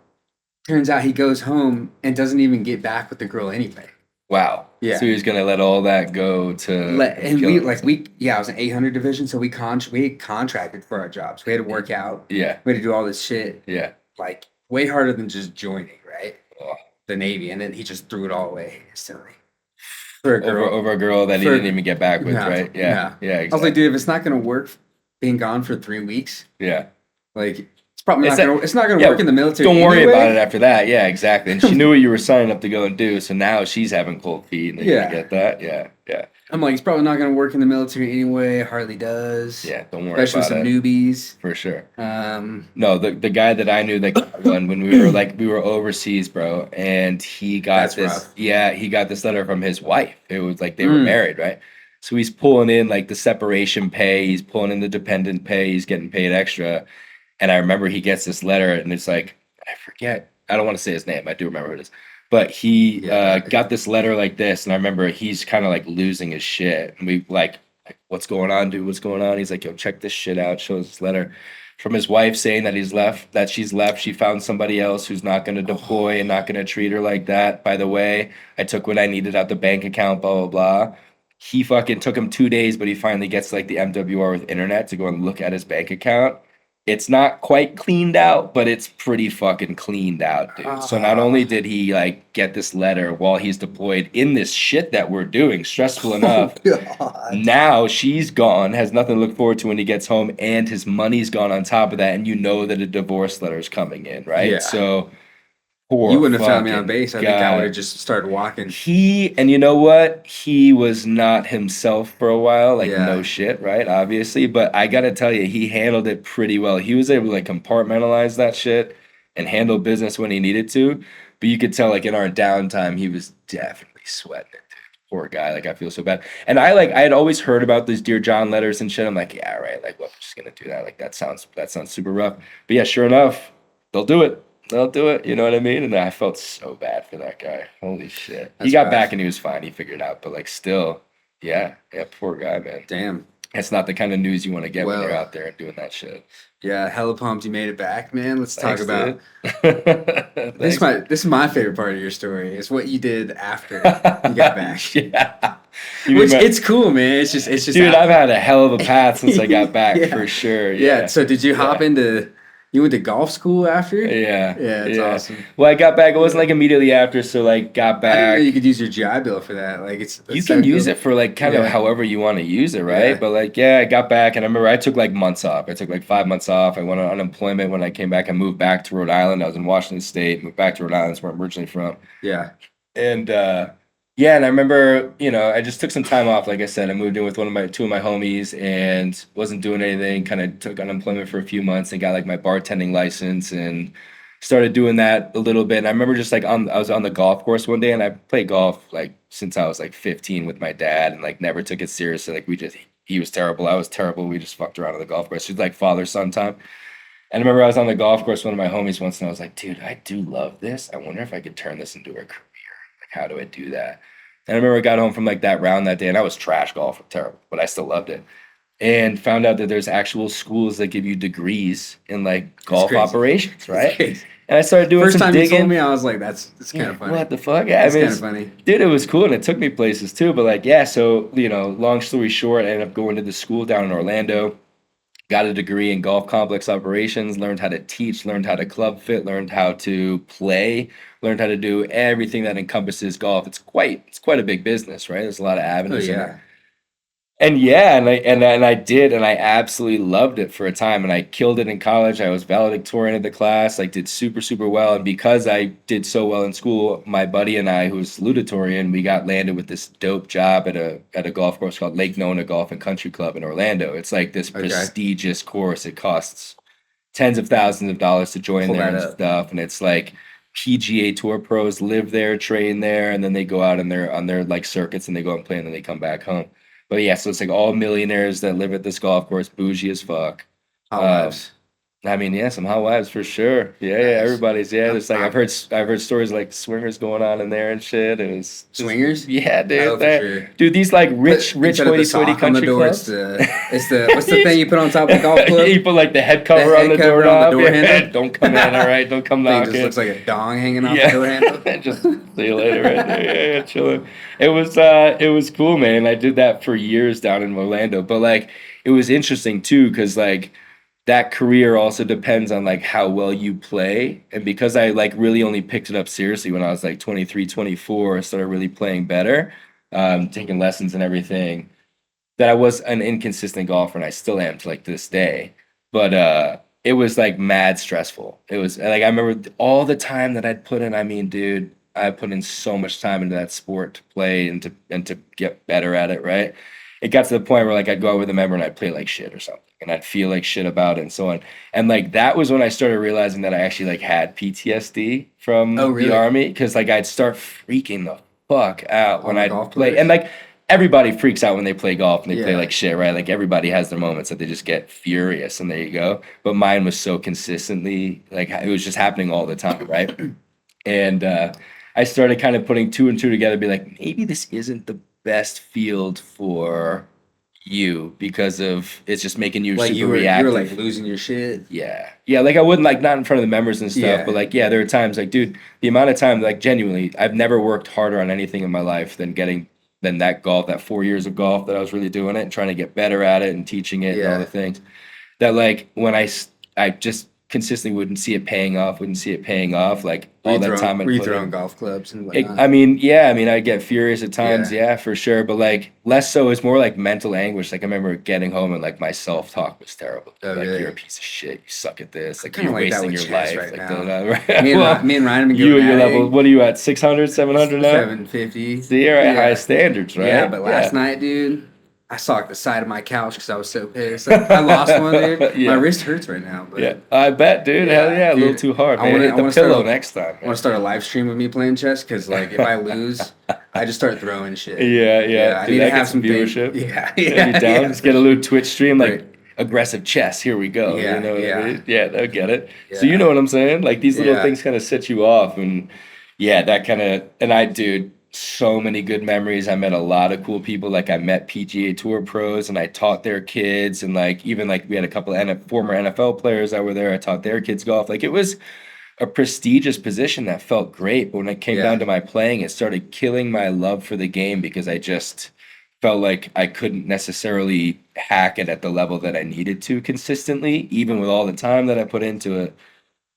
Turns out he goes home and doesn't even get back with the girl anyway. Wow. Yeah. So he was gonna let all that go to And kill we himself. I was in 800 division, so we contracted for our jobs. We had to work out. Yeah. We had to do all this shit, Yeah. like way harder than just joining, right? Oh. The Navy, and then he just threw it all away instantly for a girl. Over a girl that he For- didn't even get back with, No, right? Yeah. no. Yeah, I was exactly. like, dude, if it's not gonna work, being gone for 3 weeks, Yeah. like it's probably It's not a- gonna. It's not gonna yeah, work in the military. Don't worry anyway. about it after that. Yeah, exactly. And she knew what you were signing up to go and do, so now she's having cold feet. And Yeah. you get that? Yeah. Yeah. I'm like, it's probably not gonna work in the military anyway. Hardly does. Yeah. Don't worry Especially with about some it. newbies. For sure. No, The guy that I knew that got one when we were overseas, bro, and he got That's this. rough. Yeah, he got this letter from his wife. It was like they were Mm. married, right? So he's pulling in like the separation pay, he's pulling in the dependent pay, he's getting paid extra. And I remember he gets this letter, and it's like I forget. I don't want to say his name. I do remember who it is. But he Yeah. got this letter like this, and I remember he's kind of like losing his shit. And we like, what's going on, dude? What's going on? He's like, yo, check this shit out. Shows this letter from his wife saying that she's left. She found somebody else who's not going to deploy and not going to treat her like that. By the way, I took what I needed out the bank account, blah, blah, blah. He fucking took him 2 days, but he finally gets like the MWR with internet to go and look at his bank account. It's not quite cleaned out, but it's pretty fucking cleaned out, dude. So not only did he like get this letter while he's deployed in this shit that we're doing, stressful enough, God. now she's gone, has nothing to look forward to when he gets home, and his money's gone on top of that, and you know that a divorce letter's coming in, right? Yeah. So poor You wouldn't have found me on fucking base. I think I guy. would have just started walking. And you know what? He was not himself for a while, like Yeah. no shit, right? Obviously, but I gotta tell you, he handled it pretty well. He was able to like compartmentalize that shit and handle business when he needed to. But you could tell, like in our downtime, he was definitely sweating it. poor guy. Like, I feel so bad. And I had always heard about these Dear John letters and shit. I'm like, yeah, right. Like, well, I'm just gonna do that. Like, that sounds super rough. But yeah, sure enough, they'll do it. They'll do it. You know what I mean? And I felt so bad for that guy. Holy shit. He That's got rough. back and he was fine. He figured it out. But like, still, yeah, poor guy, man. Damn. That's not the kind of news you want to get when Well, you're out there and doing that shit. Yeah, hella pumped you made it back, man. Let's talk Thanks, about dude. this. This is my favorite part of your story. It's what you did after you got back. Yeah. Which it's cool, man. It's just dude, I've had a hell of a path since I got back Yeah. for sure. Yeah. So did you hop into? You went to golf school after? Yeah. Yeah, it's awesome. Well, I got back. It wasn't like immediately after, so like got I didn't know back. you could use your GI Bill for that. Like You can use it for like kind of Yeah. however you want to use it, right? Yeah. But like, yeah, I got back and I remember I took like months off. I took like 5 months off. I went on unemployment when I came back. I moved back to Rhode Island. I was in Washington State, moved back to Rhode Island. That's where I'm originally from. Yeah. And yeah, and I remember, I just took some time off. Like I said, I moved in with two of my homies and wasn't doing anything. Kind of took unemployment for a few months and got like my bartending license and started doing that a little bit. And I remember just like I was on the golf course one day and I played golf like since I was like 15 with my dad and like never took it seriously. Like he was terrible, I was terrible. We just fucked around on the golf course. It was like father-son time. And I remember I was on the golf course with one of my homies once and I was like, dude, I do love this. I wonder if I could turn this into a career. How do I do that? And I remember I got home from like that round that day and I was trash golfer, terrible, but I still loved it. And found out that there's actual schools that give you degrees in like golf crazy. operations, right? Crazy. And I started doing First some time digging. you told me, I was like, that's kind of funny. What the fuck? Yeah, It's I mean, kind of funny. dude, it was cool and it took me places too. But like, yeah, so long story short, I ended up going to the school down in Orlando. Got a degree in golf complex operations, learned how to teach, learned how to club fit, learned how to play, learned how to do everything that encompasses golf. It's quite a big business, right? There's a lot of Oh avenues in yeah. it. And yeah, and I did, and I absolutely loved it for a time, and I killed it in college. I was valedictorian of the class, like did super, super well. And because I did so well in school, my buddy and I, who's salutatorian, we got landed with this dope job at a golf course called Lake Nona Golf and Country Club in Orlando. It's like this prestigious course. It costs tens of thousands of dollars to join there and stuff, and it's like PGA Tour pros live there, train there, and then they go out on their like circuits and they go and play, and then they come back home. But yeah, so it's like all millionaires that live at this golf course, bougie as fuck. Hot wives. I mean, yeah, some hot wives for sure. Yeah, everybody's It's like I've heard stories like swingers going on in there and shit. It was Swingers? Yeah, dude. Oh, for sure. Dude, these like rich Instead of the hoity-toity sock on the country door, clubs. it's the what's the thing you put on top of the golf club? You put like the head cover on the cover on the doorknob. door Yeah, handle. don't come in, all right? Don't come Thing knocking. just looks like a dong hanging off the door handle. Just see you later right there. Yeah, chilling. It was cool, man. I did that for years down in Orlando. But like it was interesting too, because like that career also depends on like how well you play. And because I like really only picked it up seriously when I was like 23, 24, I started really playing better, taking lessons and everything, that I was an inconsistent golfer and I still am to like this day. But it was like mad stressful. It was like I remember all the time that I'd put in. I mean, dude, I put in so much time into that sport to play and to get better at it, right? It got to the point where like I'd go out with a member and I'd play like shit or something and I'd feel like shit about it and so on. And like that was when I started realizing that I actually like had PTSD from the army, because like I'd start freaking the fuck out when I'd play. And like everybody freaks out when they play golf and they play like shit, right? Like everybody has their moments that they just get furious and there you go. But mine was so consistently, like it was just happening all the time, right? And I started kind of putting two and two together, be like, maybe this isn't the best field for you because of it's just making you like super reactive. You were like losing your shit. Yeah. Like I wouldn't like not in front of the members and stuff, but like there are times like, dude, the amount of time like genuinely I've never worked harder on anything in my life than that golf, that 4 years of golf that I was really doing it and trying to get better at it and teaching it and all the things that like when I just consistently wouldn't see it paying off, like all that time. Were you throwing golf clubs and whatnot? I mean, I get furious at times, for sure, but like less so. It's more like mental anguish. Like I remember getting home and like my self-talk was terrible. Like you're a piece of shit. You suck at this. Like you're wasting your life. Right like now. Right? Me and Ryan have been you at your level. What are you at? 600, 700 now? 750. So you're at high standards, right? Yeah, but last night, dude, I saw like the side of my couch because I was so pissed. Like, I lost one, dude. Yeah. My wrist hurts right now. But Yeah, I bet, dude. Hell yeah, a little dude, too hard, I man. wanna- Hit I the wanna start pillow a- next time. I want to start a live stream of me playing chess because, like, if I lose, I just start throwing shit. Yeah. I Dude, need to that have gets some some things. viewership. Yeah, Yeah, you down? Just get a little Twitch stream, like Right. aggressive chess. Here we go. Yeah, You know what I yeah. mean? Yeah, they'll get it. So Yeah. you know what I'm saying? Like these little Yeah. things kind of set you off, and yeah, that kind of. And I, dude, so many good memories. I met a lot of cool people. Like I met PGA Tour pros, and I taught their kids, and like even like we had a couple of former NFL players that were there. I taught their kids golf. Like it was a prestigious position that felt great. But when it came Yeah. down to my playing, it started killing my love for the game because I just felt like I couldn't necessarily hack it at the level that I needed to consistently, even with all the time that I put into it.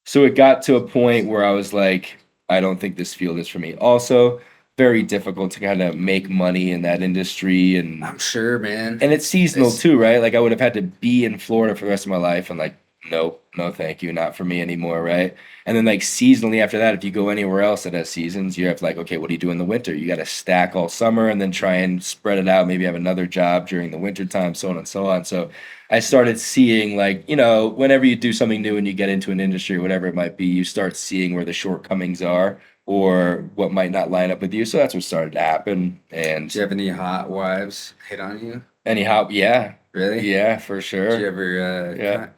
So it got to a point where I was like, I don't think this field is for me. Also, very difficult to kind of make money in that industry, and I'm sure, man. it's seasonal It's- too, right? Like I would have had to be in Florida for the rest of my life, and like, nope, no, thank you, not for me anymore, right? And then like seasonally after that, if you go anywhere else that has seasons, you have like, okay, what do you do in the winter? You got to stack all summer and then try and spread it out. Maybe have another job during the winter time, so on and so on. So I started seeing like, you know, whenever you do something new and you get into an industry, whatever it might be, you start seeing where the shortcomings are or what might not line up with you. So that's what started to happen. And Do you have any hot wives hit on you? anyhow, yeah, Really? yeah, for Did sure. you ever? Yeah.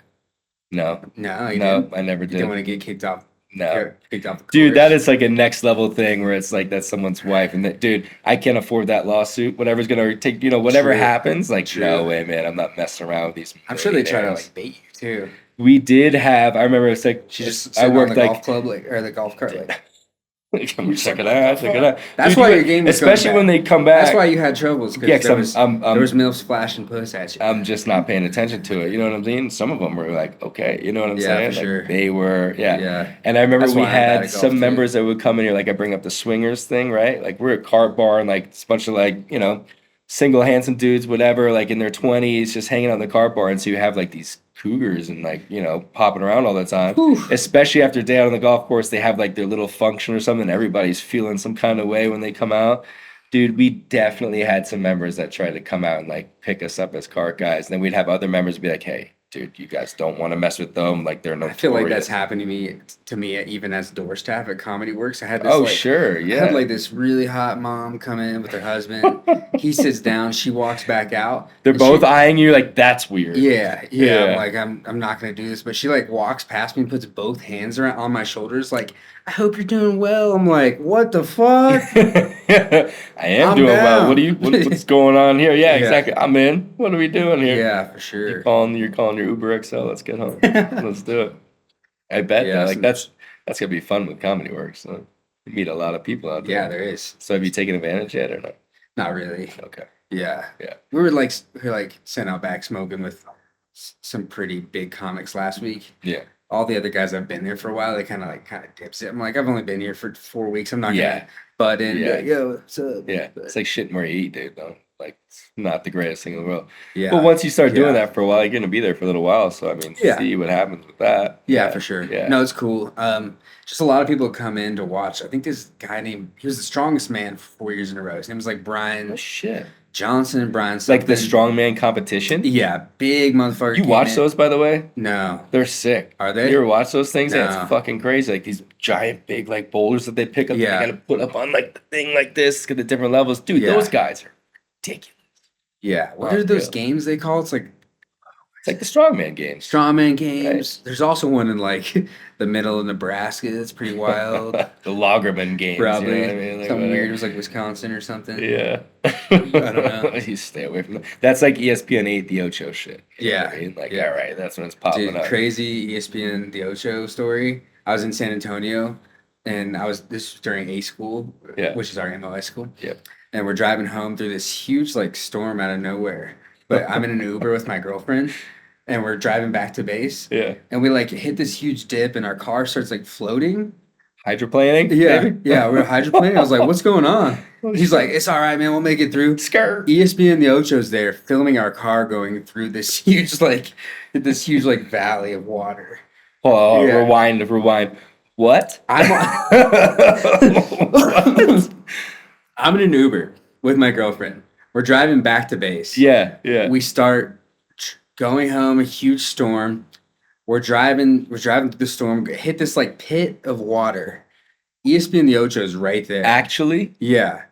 No, No, you no, didn't. I never You didn't did. want to get kicked off. No. Kicked off the Dude, that course? is like a next level thing where it's like that's someone's wife, and that dude, I can't afford that lawsuit. Whatever's gonna take, you know, whatever True. happens, like True. no way, man. I'm not messing around with these. I'm sure they try to millionaires. like bait you too. We did have. I remember it's like She just I sitting worked on the like golf club or the golf cart like. check it out, check it out. That's Dude, why you- your game was going especially bad. when they come back. That's why you had troubles Yeah, because 'cause I'm- there was milfs flashing puss at you. I'm just not paying attention to it. You know what I'm saying? Some of them were like, okay, you know what I'm Yeah, saying? for Like, sure. they were, yeah. Yeah. And I remember That's we why I'm bad had at golf, some too. members that would come in here, like I bring up the swingers thing, right? Like we're at Cart Bar and like it's a bunch of like, you know, single handsome dudes, whatever, like in their 20s, just hanging out in the Cart Bar. And so you have like these cougars and like, you know, popping around all the time. Whew. Especially after a day out on the golf course, they have like their little function or something. Everybody's feeling some kind of way when they come out. Dude, we definitely had some members that tried to come out and like pick us up as cart guys. And then we'd have other members be like, hey, dude, you guys don't want to mess with them. Like they're I notorious. feel like that's happened to me even as door staff at Comedy Works. I had this Oh, like, sure. I Yeah. had like this really hot mom come in with her husband. He sits down, she walks back out. They're and both she- eyeing you like that's weird. Yeah. Yeah. I'm like, I'm not gonna do this. But she like walks past me and puts both hands around on my shoulders, like, I hope you're doing well. I'm like, what the fuck? I am I'm doing well. down. What's going on here? Yeah, Yeah. exactly. I'm in. What are we doing here? Yeah, for sure. You're calling your Uber XL. Let's get home. Let's do it. I bet Yeah, that. Like some- that's gonna be fun with Comedy Works. So you meet a lot of people out there. Yeah, there is. So have you taken advantage yet or not? Not really. Okay. Yeah. Yeah. We were like sent out back smoking with some pretty big comics last week. Yeah. All the other guys I've been there for a while, they kind of dips it. I'm like, I've only been here for 4 weeks. I'm not Yeah. gonna butt in. Yeah. Yeah. Yo, what's up? Yeah. But, It's like shitting where you eat, dude. Though. Like it's not the greatest thing in the world. yeah. But once you start doing Yeah. that for a while, you're gonna be there for a little while. So I mean, Yeah. see what happens with that. Yeah, for sure. Yeah. No, it's cool. Just a lot of people come in to watch. I think this guy he was the strongest man for 4 years in a row. His name was like Oh Brian shit. Johnson, Brian It's like the something. strongman competition. Yeah, big motherfucker. You came watch in. those, by the way? No. They're sick. Are they? You ever watch those things? Yeah, No. it's fucking crazy. Like these giant, big, like boulders that they pick up. Yeah. They gotta put up on like the thing like this, get the different levels. Dude, Yeah. those guys are ridiculous. Yeah. What Oh, are those yeah. games they call? It's like It's like the strongman games. strongman games. There's also one in like the middle of Nebraska that's pretty wild. The Loggerman games. Probably You know what I mean? Like, something weird. It whatever. was like Wisconsin or something. Yeah. I don't know. You stay away from that. That's like ESPN 8, the Ocho shit. You know what I Yeah. mean? Like, Yeah. all right, that's when it's popping Dude, up. crazy ESPN the Ocho story. I was in San Antonio, and this was during A school, Yeah. which is our MOS school. Yep. And we're driving home through this huge like storm out of nowhere. But I'm in an Uber with my girlfriend, and we're driving back to base, Yeah. and we like hit this huge dip, and our car starts like floating. Hydroplaning? Yeah, maybe? yeah, we're hydroplaning. I was like, "What's going on?" He's like, "It's all right, man. We'll make it through." Skirt. ESPN the Ocho's there filming our car going through this huge like valley of water. Oh, Yeah. rewind. What? I'm I'm in an Uber with my girlfriend. We're driving back to base. Yeah, yeah. We start going home, a huge storm. We're driving through the storm, hit this like pit of water. ESPN the Ocho is right there. Actually, Yeah.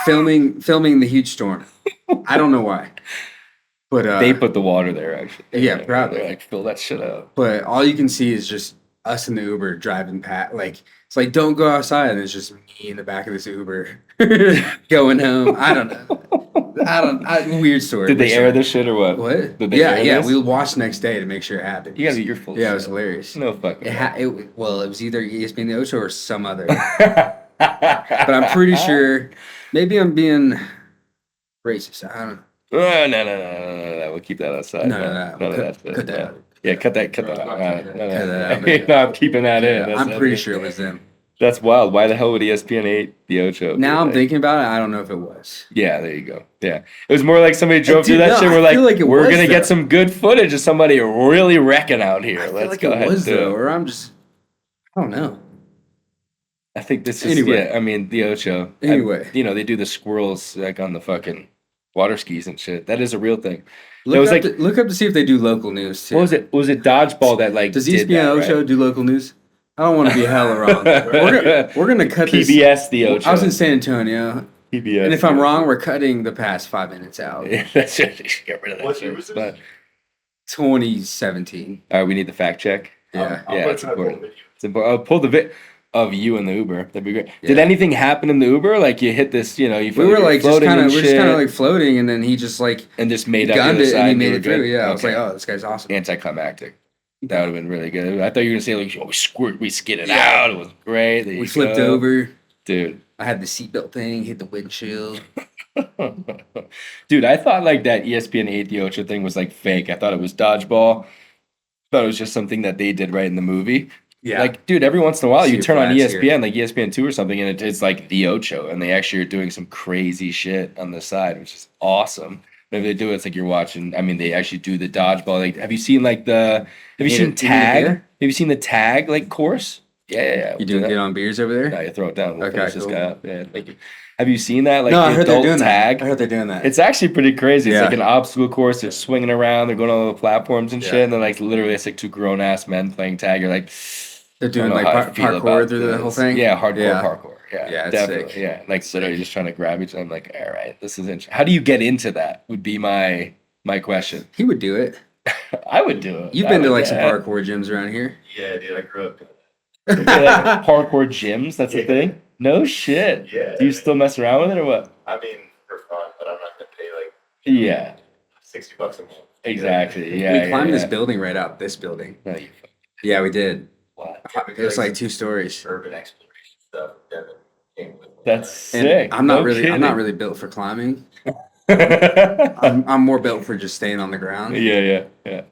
filming the huge storm. I don't know why. But they put the water there. Actually, yeah, probably. They're like, fill that shit up. But all you can see is just us in the Uber driving past. Like it's like don't go outside, and it's just me in the back of this Uber going home. I don't know. Weird story. Did they weird air story. this shit or what? What? Did they air Yeah. this? We watched next day to make sure it happened. You gotta, you're full. Yeah, it of was shit. hilarious. No fucking. It was either ESPN the Ocho or some other. But I'm pretty sure. Maybe I'm being racist. I don't know. No. We'll keep that outside. No. None of that shit. Cut that out. Yeah, cut that out. Cut that out. No, I'm keeping that in. Yeah, I'm pretty sure it was them. That's wild. Why the hell would ESPN 8 the Ocho? Now I'm thinking about it. I don't know if it was. Yeah, there you go. Yeah. It was more like somebody drove through Dude, that no, shit. I We're like, feel like it we're was, going to get though. some good footage of somebody really wrecking out here. I feel Let's like go it ahead was and do though, it. or I'm just. I don't know. I think this is, Anyway. yeah, I mean, the Ocho. Anyway. They do the squirrels like on the fucking water skis and shit. That is a real thing. Look up to see if they do local news too. What was it? Was it Dodgeball that like Does did ESPN that, Ocho right? do local news? I don't want to be hella wrong. We're gonna cut PBS this. the Ocho. I was in San Antonio, PBS. and if I'm wrong, we're cutting the past 5 minutes out. Yeah, that's it. You should get rid of that. What year shit. was this? But 2017. all right, we need the fact check. Yeah. I'll Yeah, put it's it in my important. video. It's important. I'll pull the bit of you in the Uber. That'd be great. Did Yeah. anything happen in the Uber? Like you hit this, you We felt were you like just floating kind of and we're just kind of shit, like floating, and then he just like and just made up the gunned other it side. and he and you made were it through. good? Yeah, I was like, Okay. oh, this guy's awesome. Anticlimactic. That would have been really good. I thought you were gonna say like, we skidded Yeah. out. It was great. There We you flipped go. over. dude. I had the seatbelt thing, hit the windshield. Dude, I thought like that ESPN 8 the Ocho thing was like fake. I thought it was dodgeball. Thought it was just something that they did right in the movie. Yeah. Like, dude, every once in a while See you your turn on flags ESPN, here. like ESPN 2 or something, and it's like the Ocho, and they actually are doing some crazy shit on the side, which is awesome. And if they do it, it's like you're watching. I mean, they actually do the dodgeball. Like, have you seen like the? Have you You seen need a tag? beer? Have you seen the tag like course? Yeah. You doing that. good on beers over there? No, you throw it down. We'll Okay, finish this cool. guy up. Yeah, thank you. Have you seen that? Like No, I the heard they're adult doing tag. that. I heard they're doing that. It's actually pretty crazy. It's Yeah. like an obstacle course. They're swinging around. They're going on all the platforms and shit. Yeah. And then like literally, it's like two grown ass men playing tag. You're like, They're I doing don't know like how I feel parkour about through the this. whole thing. Yeah, hardcore Yeah. parkour. Yeah, Yeah, it's definitely. sick. Yeah, like literally just trying to grab each other. I'm like, all right, this is interesting. How do you get into that? Would be my question. He would do it. I would do it. You've I been to would, like some yeah. parkour gyms around here. Yeah, dude, I grew up. Yeah, like parkour gyms. That's a Yeah. thing. No shit. Yeah. Do you still mess around with it or what? I mean, for fun, but I'm not gonna pay like Yeah, $60 a month. exactly. Yeah, we climbed this yeah. building right out this building. No, you Yeah, we did. what? It was like 2 stories. Urban exploration stuff. Devin came with me. That's And sick. I'm not No really kidding. really built for climbing. yeah, I'm more built for just staying on the ground. yeah.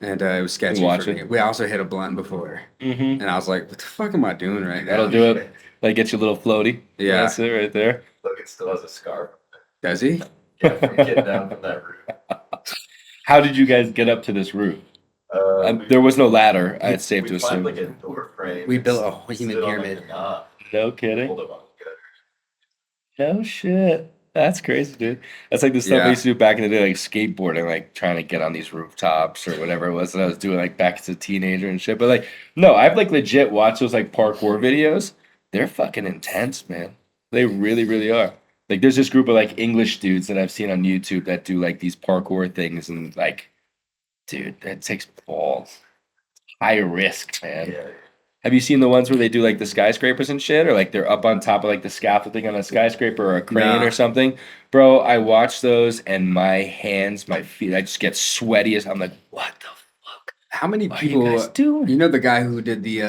And it was sketchy Watch for it. me. We also hit a blunt before, Mm-hmm. and I was like, "What the fuck am I doing right now?" That'll do it. Like get you a little floaty. Yeah. That's it right there. Logan still has a scar. Does he? Yeah, from getting down from that roof. How did you guys get up to this roof? There was no ladder. It's safe to we assume. climbed like a door frame. We and built a whole stood human on, like, pyramid. a knob, No kidding. pulled up on the gutter. No shit. That's crazy, dude. That's like the stuff I Yeah. used to do back in the day, like skateboarding, like trying to get on these rooftops or whatever it was that I was doing like back as a teenager and shit. But like, no, I've like legit watched those like parkour videos. They're fucking intense, man. They really, really are. Like there's this group of like English dudes that I've seen on YouTube that do like these parkour things and like, dude, that takes balls. High risk, man. Yeah. Have you seen the ones where they do like the skyscrapers and shit, or like they're up on top of like the scaffolding on a skyscraper or a crane Nah. or something? Bro, I watch those and my hands, my feet, I just get sweaty as I'm like, what the fuck? How many What people? are you guys doing? You know the guy who did the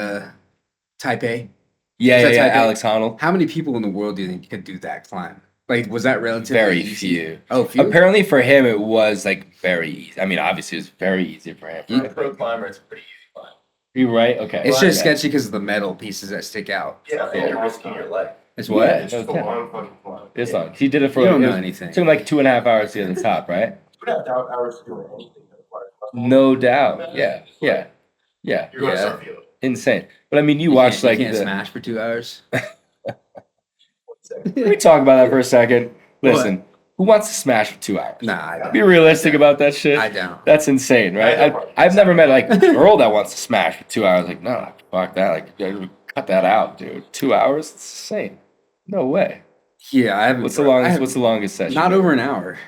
Taipei? Yeah, Is that yeah, type A? Alex Honnold. How many people in the world do you think could do that climb? Like, was that relatively Very easy? few. Oh, few. Apparently for him, it was like very easy. I mean, obviously, it was very easy for him. For a pro climber, it's a pretty easy climb. You right? Okay. It's just Okay. sketchy because of the metal pieces that stick out. Yeah, and you're risking your life. It's Yeah. what? It's just a Okay. long fucking climb. It's not. He did it for. You don't it know was- anything. Took him like 2.5 hours to get to the top, right? 2.5 hours to do anything. that requires muscle. No doubt. Yeah. Yeah. Yeah. You're going to Yeah. start feeling. Insane. But I mean, you You watch can't, like you can't the, smash for 2 hours. Can we talk about that for a second? Listen, Who wants to smash for 2 hours? Nah, I don't. Be realistic about that shit. I don't. That's insane, right? I've never met like a girl that wants to smash for 2 hours. Like, no, fuck that. Like, cut that out, dude. 2 hours? It's insane. No way. Yeah, I haven't. What's the longest session? Not over an hour.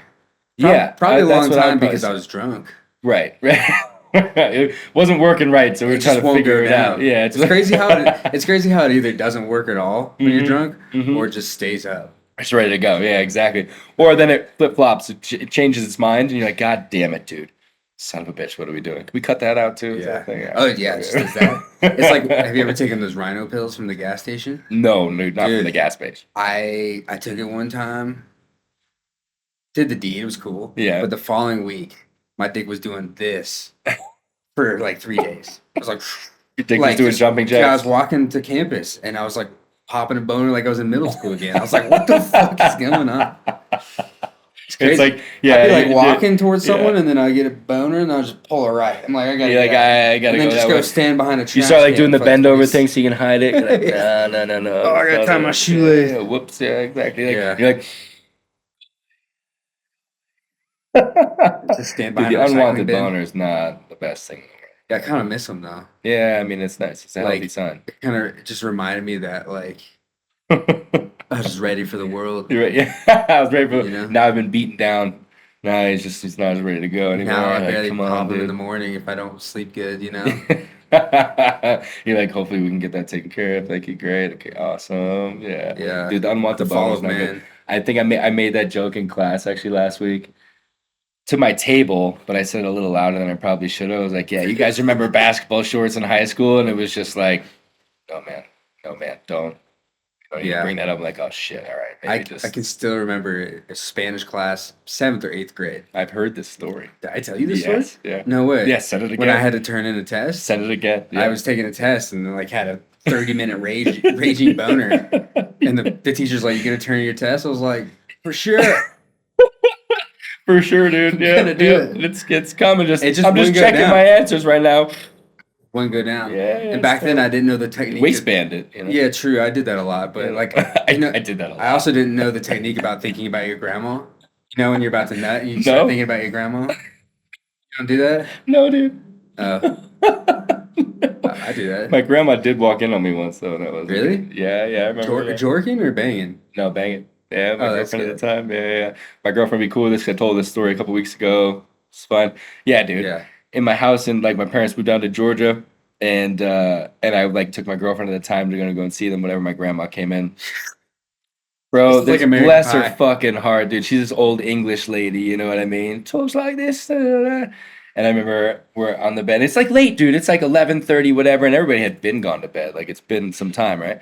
Yeah, Probably a that's long what I'd time probably because say. I was drunk. Right. It wasn't working right, so we were trying to figure it out. Yeah, it's crazy how it either doesn't work at all when you're drunk or it just stays up. It's ready to go. Yeah, exactly. Or then it flip flops. It changes its mind, and you're like, God damn it, dude. Son of a bitch, what are we doing? Can we cut that out too? Is that a thing? Yeah. Oh yeah, it's just that. It's like, have you ever taken those Rhino pills from the gas station? No, not Dude. from the gas station. I took it one time. Did the deed. It was cool. Yeah. But the following week, my dick was doing this for like 3 days. I was like, Your dick was doing just- jumping Yeah, I jacks. was walking to campus and I was like popping a boner like I was in middle school again. I was like, what the fuck is going on? It's crazy. It's like, yeah, I'd be like you- walking towards yeah. someone and then I get a boner and I'll just pull it right. I'm like, I gotta You're do like, that. I gotta And then go just that go way. stand behind a trash You start like can doing the for, bend over 20 thing so you can hide it. You're like, no. Oh, I gotta tie my shoelace. Yeah, whoops, yeah, exactly. Like, Yeah. You're like, Just stand dude, behind the a recycling unwanted bin. boner is not the best thing. Yeah, I kind of miss them though. Yeah, I mean, it's nice. It's a healthy Like- sign. It kind of just reminded me that like You're I was just ready for the world. right. Yeah, I was ready for. You know? Now I've been beaten down. Now he's not as ready to go anymore. Now I Like, barely come pop on, them in dude. the morning if I don't sleep good. You know. You're like, hopefully we can get that taken care of. Like, great, okay, awesome, yeah, Yeah. Dude, the unwanted The fall boner's of not man. good. I think I made that joke in class actually last week to my table, but I said it a little louder than I probably should have. I was like, yeah, you guys remember basketball shorts in high school? And it was just like, no man, don't even Yeah. bring that up. I'm like, oh shit, all right, I maybe I can still remember a Spanish class, 7th or 8th grade. I've heard this story. Did I tell you this Yes, story? yeah. No way. Yeah, send it again. When I had to turn in a test, Send it again. I was taking a test and then like had a 30-minute raging boner. And the teacher's like, "You gonna turn in your test?" I was like, "For sure." For sure, dude. Yeah, Gonna do yeah. It's coming. It just I'm just wouldn't go checking down. my answers right now. One go down. Yeah, And back then I didn't know the technique. Waistband it. You know? Yeah, true. I did that a lot, but like I did that a lot. I also didn't know the technique about thinking about your grandma. You know, when you're about to nut, you start No. thinking about your grandma. You don't do that? No, dude. I do that. My grandma did walk in on me once, though. And that was Really? Yeah, I remember. that. Jorking or banging? No, bang it. Yeah, my Oh, that's girlfriend at the time. Yeah. My girlfriend be cool with this. I told this story a couple weeks ago. It's fun. Yeah, dude. Yeah. In my house, and like my parents moved down to Georgia, and I like took my girlfriend at the time to go and see them. Whenever my grandma came in, bro, This is like this American bless Pie. her fucking heart, dude. She's this old English lady, you know what I mean? Talks like this, da, da, da. And I remember we're on the bed. It's like late, dude. It's like 11:30, whatever, and everybody had been gone to bed. Like it's been some time, right?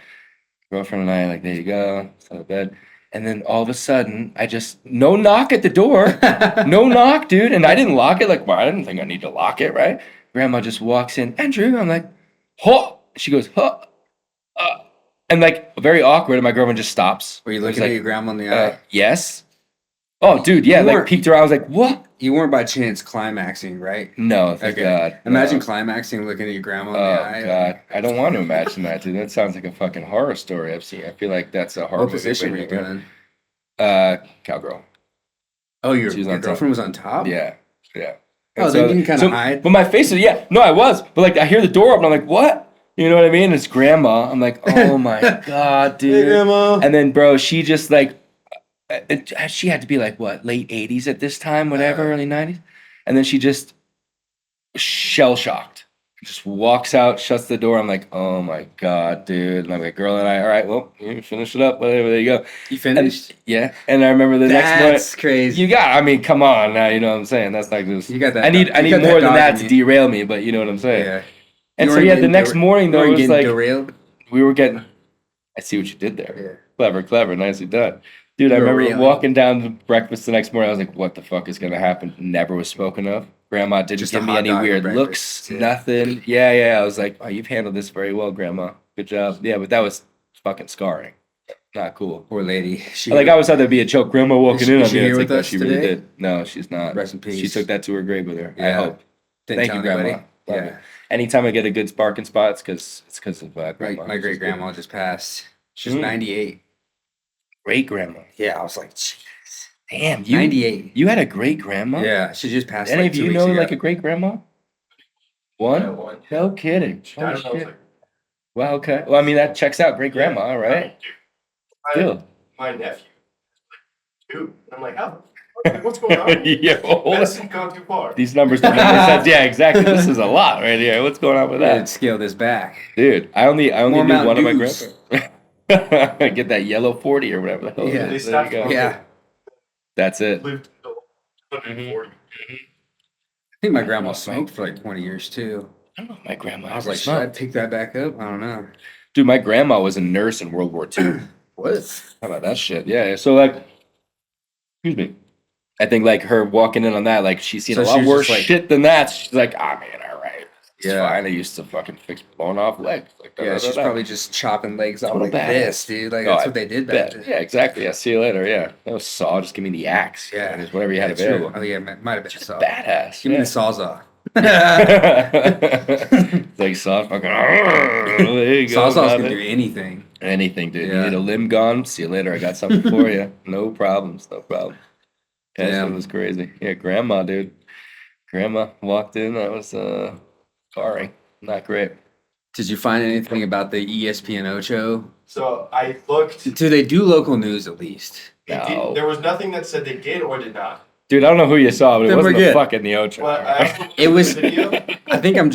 Girlfriend and I, like, there you go, it's on the bed. And then all of a sudden, no knock at the door. No knock, dude. And I didn't lock it. Like, well, I didn't think I need to lock it, right? Grandma just walks in. Andrew, I'm like, huh. She goes, huh. And like, very awkward. And my girlfriend just stops. Were you I was looking like, at your grandma in the eye? Yes. Oh, dude, yeah. You Like, weren't- peeked her. I was like, what? You weren't by chance climaxing, right? No, thank God. Imagine No. climaxing looking at your grandma in Oh, the eye. God. I don't want to imagine that, dude. That sounds like a fucking horror story I've seen. I feel like that's a horror What position were you doing? Cowgirl. Oh, your She was on top. girlfriend was on top? Yeah. Oh, And then you can kinda hide. But my face is, yeah, no, I was. But like, I hear the door open. I'm like, what? You know what I mean? It's grandma. I'm like, oh my God, dude. Grandma. And then, bro, she just like, she had to be like, what, late 80s at this time, whatever, early 90s. And then she just shell shocked. Just walks out, shuts the door. I'm like, oh my God, dude. And I'm like, girl and I, all right, well, you finish it up, whatever, there you go. You finished? Yeah. And I remember the next morning. That's crazy. You got, I mean, come on now, you know what I'm saying? That's like this. You got that. I need you got more than dog that in to you. derail me, but you know what I'm saying? Yeah. And You so weren't yeah, the getting next morning you though, weren't it was getting like derailed. we were getting. I see what you did there. Yeah. Clever, nicely done, dude. I You were remember reeling. walking down to breakfast the next morning. I was like, "What the fuck is gonna happen?" Never was spoken of. Grandma didn't Just a give me hot any dog for weird breakfast. looks, Yeah. nothing. Yeah. I was like, "Oh, you've handled this very well, Grandma. Good job." Yeah, but that was fucking scarring. Not cool. Poor lady. She Like I always thought that'd be a joke. Grandma walking in on she me. here It's like, with no, us she really today? did. No, she's not. Rest in peace. She took that to her grave with her. I Yeah. hope. didn't Thank tell you, Grandma. anybody. Love Yeah. you. Anytime I get a good sparking spot, it's because of Grandma. My great grandma just passed. She's Mm. 98. Great grandma. Yeah, I was like, jeez. Damn, you 98. you had a great grandma? Yeah, she just passed. Any like of 2 you weeks know ago. like a great grandma? One? One. No kidding. I Holy don't know. It's shit. like, Well, okay. Well, I mean that checks out. Great grandma, right? Still. My nephew. Dude, I'm like, how? What's going on? Yeah, hold on. Medicine's gone too far. These numbers don't make any sense. Yeah, exactly. This is a lot right here. What's going on with Yeah, that? scale this back. Dude, I only More knew Mountain one of my Dews. grandparents. Get that yellow 40 or whatever the hell Yeah. it They is. There you stopped go. smoking. Yeah. That's it. Lived till 140. I think my grandma smoked for like 20 years too. I don't know if my grandma I was ever like, should I smoked. pick that back up? I don't know. Dude, my grandma was a nurse in World War II. What? How about that shit? Yeah. So like, excuse me. I think like her walking in on that, like she's seen So a she lot was worse just like- shit than that. She's like, ah man, all right. It's Yeah. fine. I used to fucking fix blown off legs. Like, Yeah, she's probably just chopping legs off Total like badass. this, dude. Like Oh, that's I what they did back then. Yeah, exactly. Yeah, see you later. Yeah. No saw, just give me the axe. Yeah. Just whatever you had True. available. Oh yeah, might have been a saw. Badass. Give me yeah. the sawzall. It's like saw fucking. There you go. Sawzalls got can it. do anything. Anything, dude. You Yeah. need a limb gone? See you later. I got something for you. No problems. No problem. Yeah, Damn. that was crazy. Yeah, grandma, dude. Grandma walked in. That was scarring. Not great. Did you find anything about the ESPN Ocho? So I looked. Do they do local news at least? No. There was nothing that said they did or did not. Dude, I don't know who you saw, but it Then wasn't we're the good. fucking the Ocho. Well, I also It was- looked at the video. I think I'm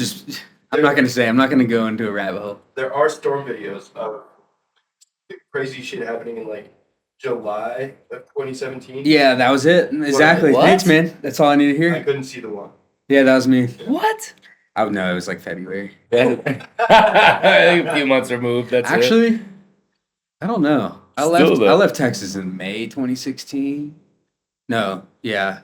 not gonna say. I'm not gonna go into a rabbit hole. There are storm videos of crazy shit happening in like July of 2017. Yeah, that was it. Exactly. What? Thanks, man. That's all I need to I hear. couldn't see the one. Yeah, that was me. What? I would know it was like February. I think a few months removed. That's it. Actually, I don't know. Still, though. I left Texas in May 2016. No, yeah,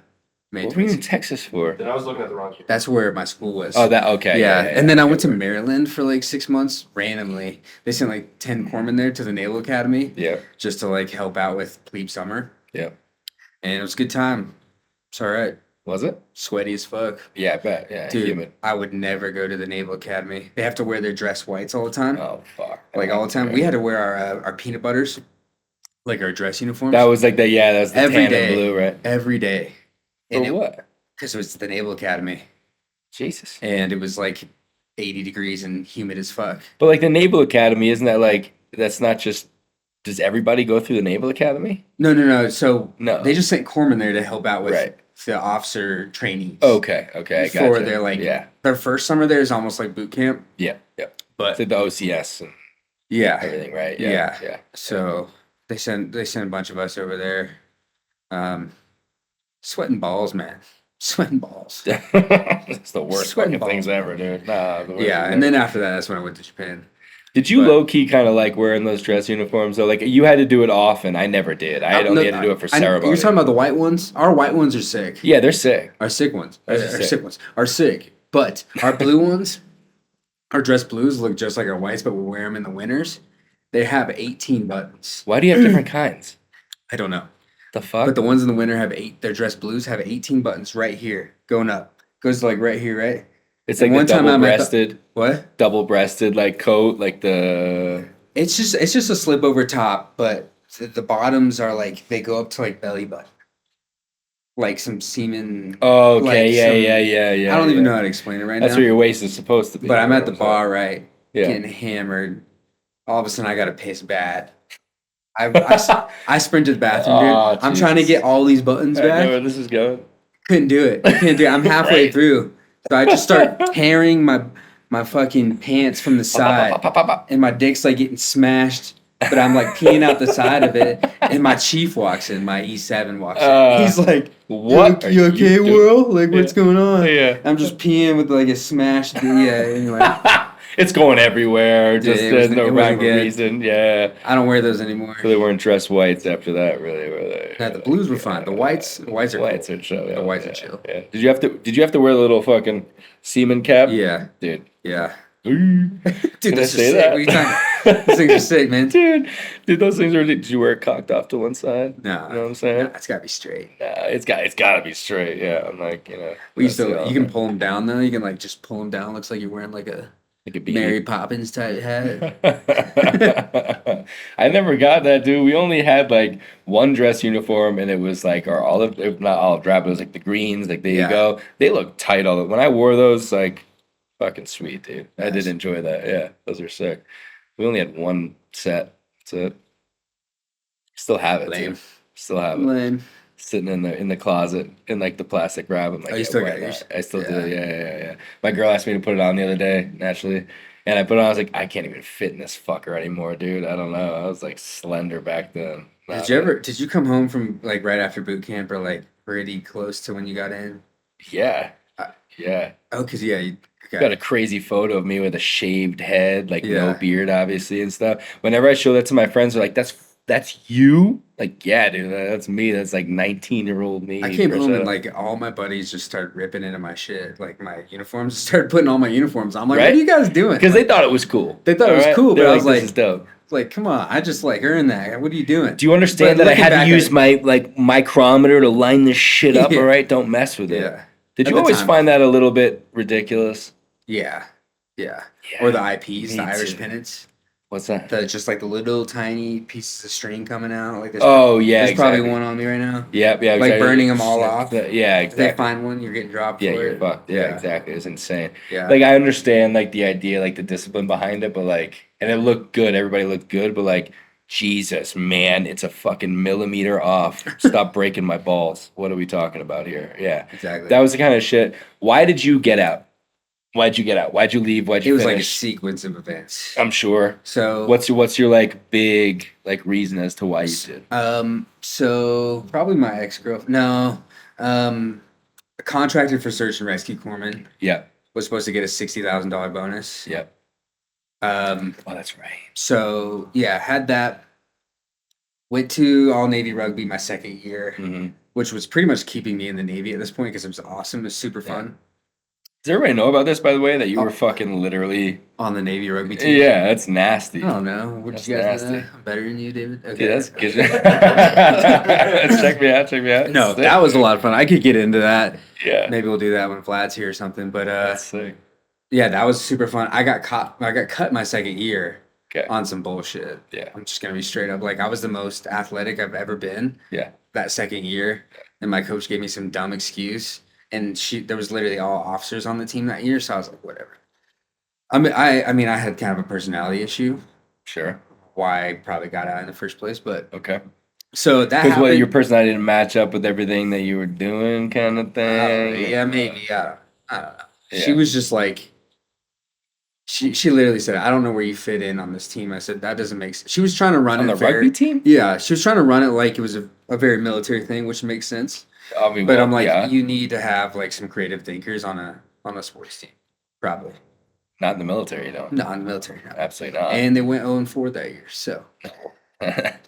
May What were you in 2016. Texas for? Then I was looking at the wrong kid. That's where my school was. Oh, that okay. yeah. And then I went to Maryland for like 6 months randomly. They sent like 10 corpsmen there to the Naval Academy Yeah. just to like help out with plebe summer. Yeah. And it was a good time. It's all right. Was it? Sweaty as fuck. Yeah, I bet. Yeah, Dude, humid. I would never go to the Naval Academy. They have to wear their dress whites all the time. Oh fuck. Like all the time. We had to wear our peanut butters, like our dress uniforms. That was like the that was the Every tan day. and blue, right? every day. For what? Because it was the Naval Academy. Jesus. And it was like 80 degrees and humid as fuck. But like the Naval Academy, isn't that like that's not just? Does everybody go through the Naval Academy? No. So No. they just sent corpsmen there to help out with Right. the officer trainees. Okay. I got Before you. they're like, yeah, their first summer there is almost like boot camp. yeah. But Did the OCS and yeah. everything, right? Yeah. Yeah. So they sent a bunch of us over there. Sweating balls, man. Sweating balls. It's the worst Sweating fucking things ever, dude. Nah, the worst Yeah, things and then ever. after that, that's when I went to Japan. Did you but- low key kind of like wearing those dress uniforms though? Like you had to do it often. I never did. I only had to do it for ceremony. You're talking about the white ones? Our white ones are sick. Yeah, they're sick. Our sick ones. Our Those are sick. sick ones are sick. But our blue ones, our dress blues look just like our whites, but we wear them in the winters. They have 18 buttons. Why do you have different kinds? I don't know. The fuck? But the ones in the winter have their dress blues have 18 buttons right here, going up. Goes to like right here, right? It's like one the time I'm at double What? breasted like coat, like the It's just a slip over top, but the bottoms are like they go up to like belly button. Like some semen. Oh, okay, like yeah. I don't even know how to explain it right That's now. where your waist is supposed to be. But I'm at the You know what bar, right? Yeah. Getting hammered. All of a sudden, I got to piss bad. I sprint to the bathroom, dude. Oh, I'm trying to Jesus. get all these buttons I'm saying? I know back. where this is going. Couldn't do it. I'm halfway Right. through. So I just start tearing my fucking pants from the side. Pop, pop, pop, pop. And my dick's like getting smashed. But I'm like peeing out the side of it. And my chief walks in. My E7 walks in. He's like, What? You okay, doing? Will? Like, what's Yeah. going on? Yeah. I'm just peeing with like a smashed. Yeah, anyway. It's going everywhere. Dude, Just it there's wasn't- no it rhyme wasn't or good. reason. Yeah. I don't wear those anymore. So they weren't dress whites after that, really, were they? Yeah, the blues were fine. The whites are Whites cool. are chill. Yeah, The whites are yeah, chill. Yeah. Did you have to wear the little fucking semen cap? Yeah, Dude. yeah. Dude, Dude, I this is say sick. that? What are you talking about? These things are sick, man. Dude, those things are. Did you wear it cocked off to one side? Nah, You know what I'm saying? nah, it's gotta be straight. It's got to be straight. Yeah, I'm like, We used that's to. the You can pull them down though. You can like just pull them down. Looks like you're wearing like a Like a beanie. Mary Poppins type hat. I never got that, dude. We only had like one dress uniform, and it was like our olive, if not olive drab, but it was like the greens. Like there you Yeah. go. They look tight. All when I wore those, like fucking sweet, dude. I Nice. did enjoy that. Yeah, those are sick. We only had one set. That's it. Still have it, Lame. too. Still have it. Lame. Sitting in the closet in like the plastic wrap. I'm like, Oh, you yeah, still why got not? yours? I still do. Yeah. Yeah. My girl asked me to put it on the other day, naturally, and I put it on. I was like, I can't even fit in this fucker anymore, dude. I don't know. I was like slender back then. Nah, Did you come home from like right after boot camp or like pretty close to when you got in? Yeah, Uh, yeah. Oh, cause yeah, you Got a crazy photo of me with a shaved head, like no Yeah. beard, obviously, and stuff. Whenever I show that to my friends, they're like, "That's you?" Like, yeah, dude, that's me. That's like 19-year-old me. I came fresh home and out. like all my buddies just started ripping into my shit, like my uniforms. Started putting all my uniforms. I'm like, Right? what are you guys doing? Because they Like, thought it was cool. They thought it was Alright? cool, They're but I was "This like- is dope." come on, I just like earned that. What are you doing? Do you understand But that I looking had to back use at- my like micrometer to line this shit up? Yeah. All right, don't mess with it. Yeah, Did At you the always time. find that a little bit ridiculous? yeah. Yeah, Or the IPs, me the Irish too. pennants. What's that? Just like the little tiny pieces of string coming out. Like there's, Oh yeah, there's probably exactly. one on me right now. Yeah, Like exactly. burning them all off. Yeah, If they exactly. find one, you're getting dropped Yeah, for you're it. fucked. Yeah, exactly. It's insane. Yeah. Like I understand like the idea, like the discipline behind it, but like, and it looked good. Everybody looked good, but like, Jesus, man, it's a fucking millimeter off. Stop breaking my balls. What are we talking about here? Yeah, Exactly. that was the kind of shit. Why did you get out? Why'd you get out? Why'd you leave? Why'd It you was like a finish? sequence of events. I'm sure. So What's your like big like reason as to why you did? So probably my ex-girlfriend. No, contracted for search and rescue corpsman. Yeah, Was supposed to get a $60,000 bonus. yeah. Um, Oh, that's right. so yeah, had that. Went to all Navy rugby my second year, Mm-hmm. which was pretty much keeping me in the Navy at this point because it was awesome. It was super Yeah. fun Does everybody know about this, by the way, that you Oh. were fucking literally? on the Navy rugby team. Yeah, that's nasty. I don't know. What That's did you guys know? nasty. I'm better than you, David. Okay. Yeah, that's good. Check me out. Check me out. No, Sick. that was a lot of fun. I could get into that. Yeah, Maybe we'll do that when Vlad's here or something. But that's sick. yeah, that was super fun. I got cut my second year Okay. on some bullshit. Yeah. I'm just gonna be straight up. Like I was the most athletic I've ever been Yeah. that second year, and my coach gave me some dumb excuse. And there was literally all officers on the team that year, so I was like, whatever. I mean, I had kind of a personality issue. Sure. Why I probably got out in the first place, but Okay. so that Because happened. your personality didn't match up with everything that you were doing, kind of thing. Yeah, maybe. I don't know. Yeah. She was just like, she literally said, "I don't know where you fit in on this team." I said, "That doesn't make sense." She was trying to run On it the fair. rugby team? Yeah, she was trying to run it like it was a very military thing, which makes sense. I mean, But well, I'm like, yeah, you need to have like some creative thinkers on a sports team, probably not in the military, you know. not in the military. No. Absolutely not. And they went 0-4 that year. So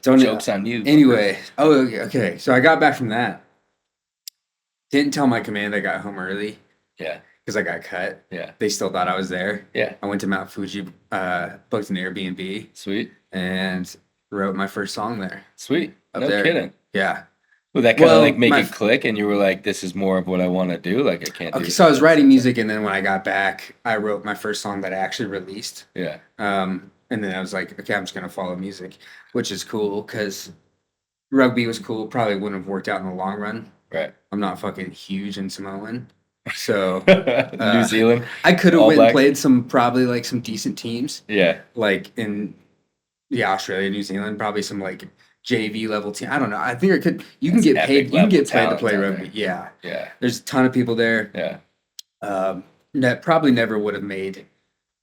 don't Joke's on you. anyway. Oh, okay. So I got back from that. Didn't tell my command I got home early Yeah. because I got cut. Yeah. They still thought I was there. Yeah. I went to Mount Fuji, booked an Airbnb, Sweet. and wrote my first song there. Sweet. Up No there. kidding. Yeah. Would that kind of Well, like make my- it click and you were like, this is more of what I want to do? Like, I can't do Okay, this. so I was writing music, and then when I got back, I wrote my first song that I actually released. Yeah. And then I was like, okay, I'm just gonna follow music, which is cool because rugby was cool. Probably wouldn't have worked out in the long run. Right. I'm not fucking huge in Samoan, so New Zealand. I could have All went and Blacks? played some decent teams, Yeah. like in Australia, New Zealand, probably some like JV level team. I don't know. I think I could. You can That's get epic paid. You can level get paid to talent play out rugby. there. Yeah, Yeah. there's a ton of people there. Yeah. That probably never would have made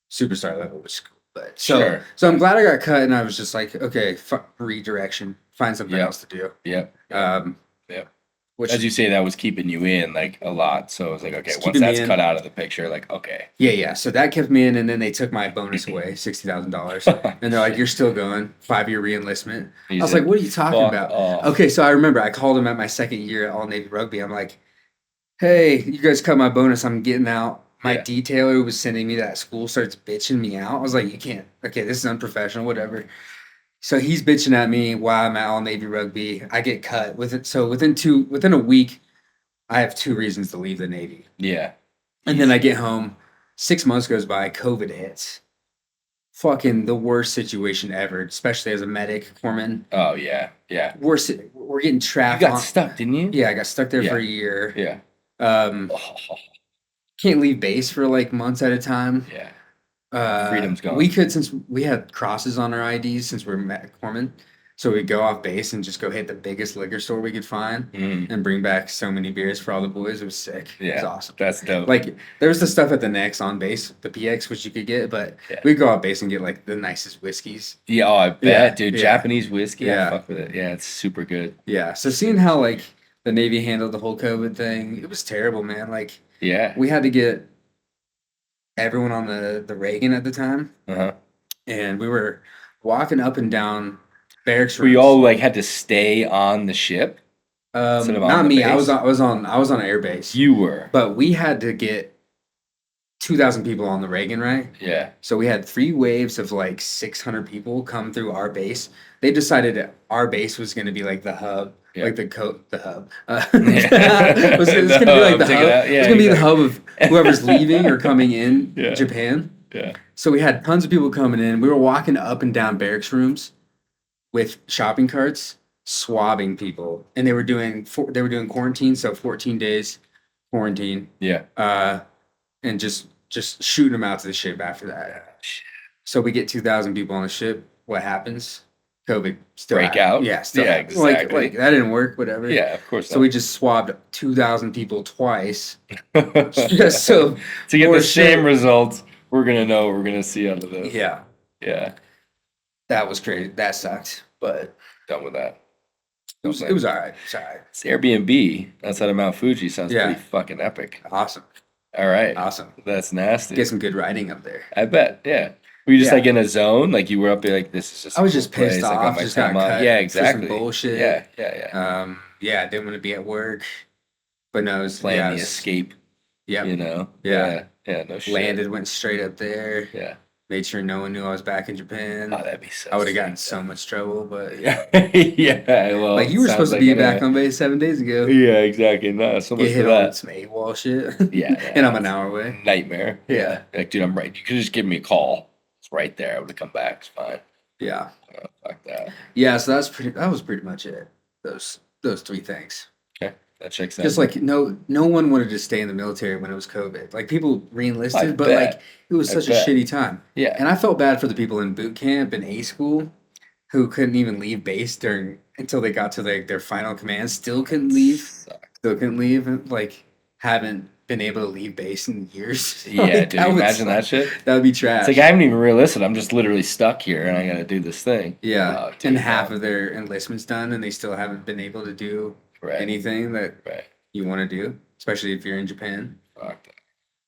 superstar level, which is cool. But Sure. so I'm glad I got cut, and I was just like, okay, redirection, find something Yeah. else to do. Yep. Yeah. Which As you say, that was keeping you in like a lot. So it was like, okay, It's once keeping me that's in. cut out of the picture, like, okay. yeah. So that kept me in, and then they took my bonus away, $60,000, and they're like, you're still going, 5-year reenlistment. I was like, what are you talking fuck about? off. Okay, so I remember I called him at my second year at All Navy Rugby. I'm like, hey, you guys cut my bonus. I'm getting out. My Yeah. detailer who was sending me to that school starts bitching me out. I was like, you can't. Okay, this is unprofessional, whatever. So he's bitching at me while I'm at All Navy Rugby. I get cut with it. So within a week, I have 2 reasons to leave the Navy. Yeah. And then I get home, 6 months goes by, COVID hits. Fucking the worst situation ever, especially as a medic, corpsman. Oh yeah. We're getting You trapped. got stuck, didn't you? Yeah, I got stuck there for a Yeah. year. Yeah. Can't leave base for like months at a time. Yeah. Freedom's gone. We could, since we had crosses on our IDs since we're corpsmen, so we'd go off base and just go hit the biggest liquor store we could find and bring back so many beers for all the boys. It was sick. It was awesome. That's dope. Like there was the stuff at the next on base, the PX, which you could get, but we'd go off base and get like the nicest whiskeys. Yeah, oh, I bet, Yeah, dude. yeah. Japanese whiskey, I Yeah. fuck with it. Yeah, it's super good. Yeah. So seeing how like the Navy handled the whole COVID thing, it was terrible, man. Like Yeah. we had to get everyone on the Reagan at the time, Uh-huh. and we were walking up and down barracks We rooms. all like had to stay on the ship. instead of on Not the me. I base? was on air base. You were. But we had to get 2,000 people on the Reagan, right? Yeah. So we had 3 waves of like 600 people come through our base. They decided that our base was going to be like the hub, Yeah. like the hub. Yeah. It was going to The be like the hub, take hub. it out. It Yeah, was going to be the exactly. hub of whoever's leaving or coming in Yeah. Japan. Yeah. So we had tons of people coming in. We were walking up and down barracks rooms with shopping carts, swabbing people, and they were doing quarantine, so 14 days quarantine, Yeah. and just shooting them out to the ship after that. So we get 2,000 people on the ship. What happens? COVID still Break out? Yeah, still Yeah, happens. Like exactly. that didn't work. Whatever. Yeah, of course. So we just swabbed 2,000 people twice, just so to get for the same sure. results, we're gonna know what we're gonna see out of this. Yeah, Yeah. that was crazy. That sucked, but Done with that. it was all right. It's all right. This Airbnb outside of Mount Fuji sounds Yeah. pretty fucking epic. Awesome, All right. awesome. That's nasty. Get some good writing up there. I bet. Yeah. Were you just Yeah. like in a zone? Like you were up there like this is just I was a cool just pissed place. I off, my just got time off. cut Yeah, for some exactly. bullshit. Yeah. Yeah, I didn't want to be at work, but no, it was Playing yeah, the it was- escape, Yep. you know? Yeah. Yeah, no shit. Landed, went straight up there. Yeah. Made sure no one knew I was back in Japan. Oh, that'd be so I would have gotten sick. so much trouble, but Yeah, well, like you were sounds supposed to like be it, back on base 7 days ago. Yeah, exactly. No, so much Get for hit on that. some AWOL shit. Yeah, and I'm an hour away. Nightmare. Yeah. Like, dude, I'm right. You could just give me a call. It's right there. I would have come back. It's fine. Yeah. Oh, fuck that. Yeah, so that was pretty much it. Those 3 things. Okay, that checks out. Just like no one wanted to stay in the military when it was COVID. Like people re-enlisted, I but bet. like it was I such a bet. shitty time. Yeah. And I felt bad for the people in boot camp and A school who couldn't even leave base until they got to their final command. Still couldn't leave. And, like haven't been able to leave base in years. Yeah, Like, dude. would Imagine suck. that shit. That would be trash. It's like I haven't even re-enlisted. I'm just literally stuck here, and I got to do this thing. yeah, Oh, dude, and half no. of their enlistment's done, and they still haven't been able to do Right. anything that Right. you want to do, especially if you're in Japan. Fuck that.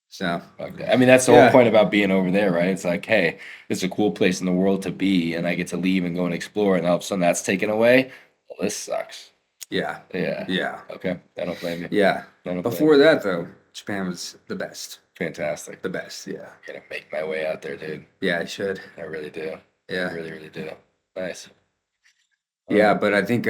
So Fuck that. I mean, that's the Yeah. whole point about being over there, right? It's like, hey, it's a cool place in the world to be, and I get to leave and go and explore, and all of a sudden that's taken away. Well, this sucks. yeah, Yeah. yeah, Okay. I don't blame you. yeah. I don't blame Before that, though, Japan was the best. you. Fantastic. The best. Yeah, I'm gonna make my way out there, dude. yeah. I should. I really do. I Yeah, really, really do. Nice. yeah. But I think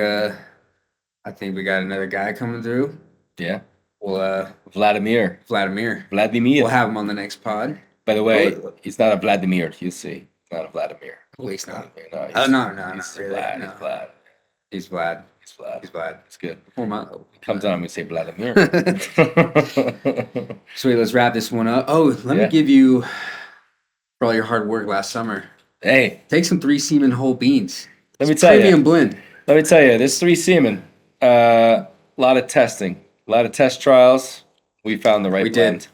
we got another guy coming through. Yeah. Well, Vladimir. Vladimir. Vladimir. We'll have him on the next pod. By the way, Well, he's not a Vladimir. You see, it's not a Vladimir. Well, he's not. No, Oh, no, he's not really. Vlad. No. He's Vlad. He's Vlad. He's Vlad. He's Vlad. It's good. Poor my. Comes on, we say Vladimir. Sweet. Let's wrap this one up. Oh, let me Yeah. give you for all your hard work last summer. Hey, Take some 3 Seaman whole beans. let me It's tell premium you. blend. Let me tell you. This 3 Seaman. A lot of testing. A lot of test trials. We found the right We did. blend.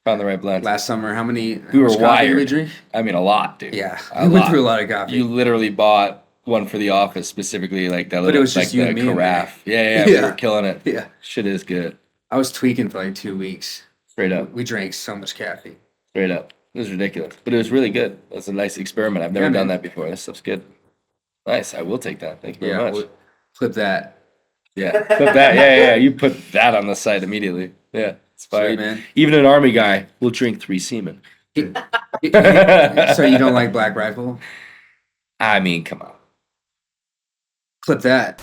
Found the right blend. Last summer, how many? We were how much coffee did we wired. drink? I mean, a lot, dude. Yeah, A we went lot. through a lot of coffee. You literally bought one for the office, specifically like that little, it was like just you the and me in carafe. Yeah, Yeah. we were killing it. Yeah, Shit is good. I was tweaking for like 2 weeks. Straight up. We drank so much caffeine. Straight up. It was ridiculous. But it was really good. It was a nice experiment. I've never Yeah, done man. that before. This stuff's good. Nice. I will take that. Thank you very Yeah, much. we'll flip that. Yeah. Put that. Yeah. You put that on the site immediately. Yeah. It's fire. Sweet, man. Even an army guy will drink 3 Seaman. So you don't like Black Rifle? I mean, come on. Clip that.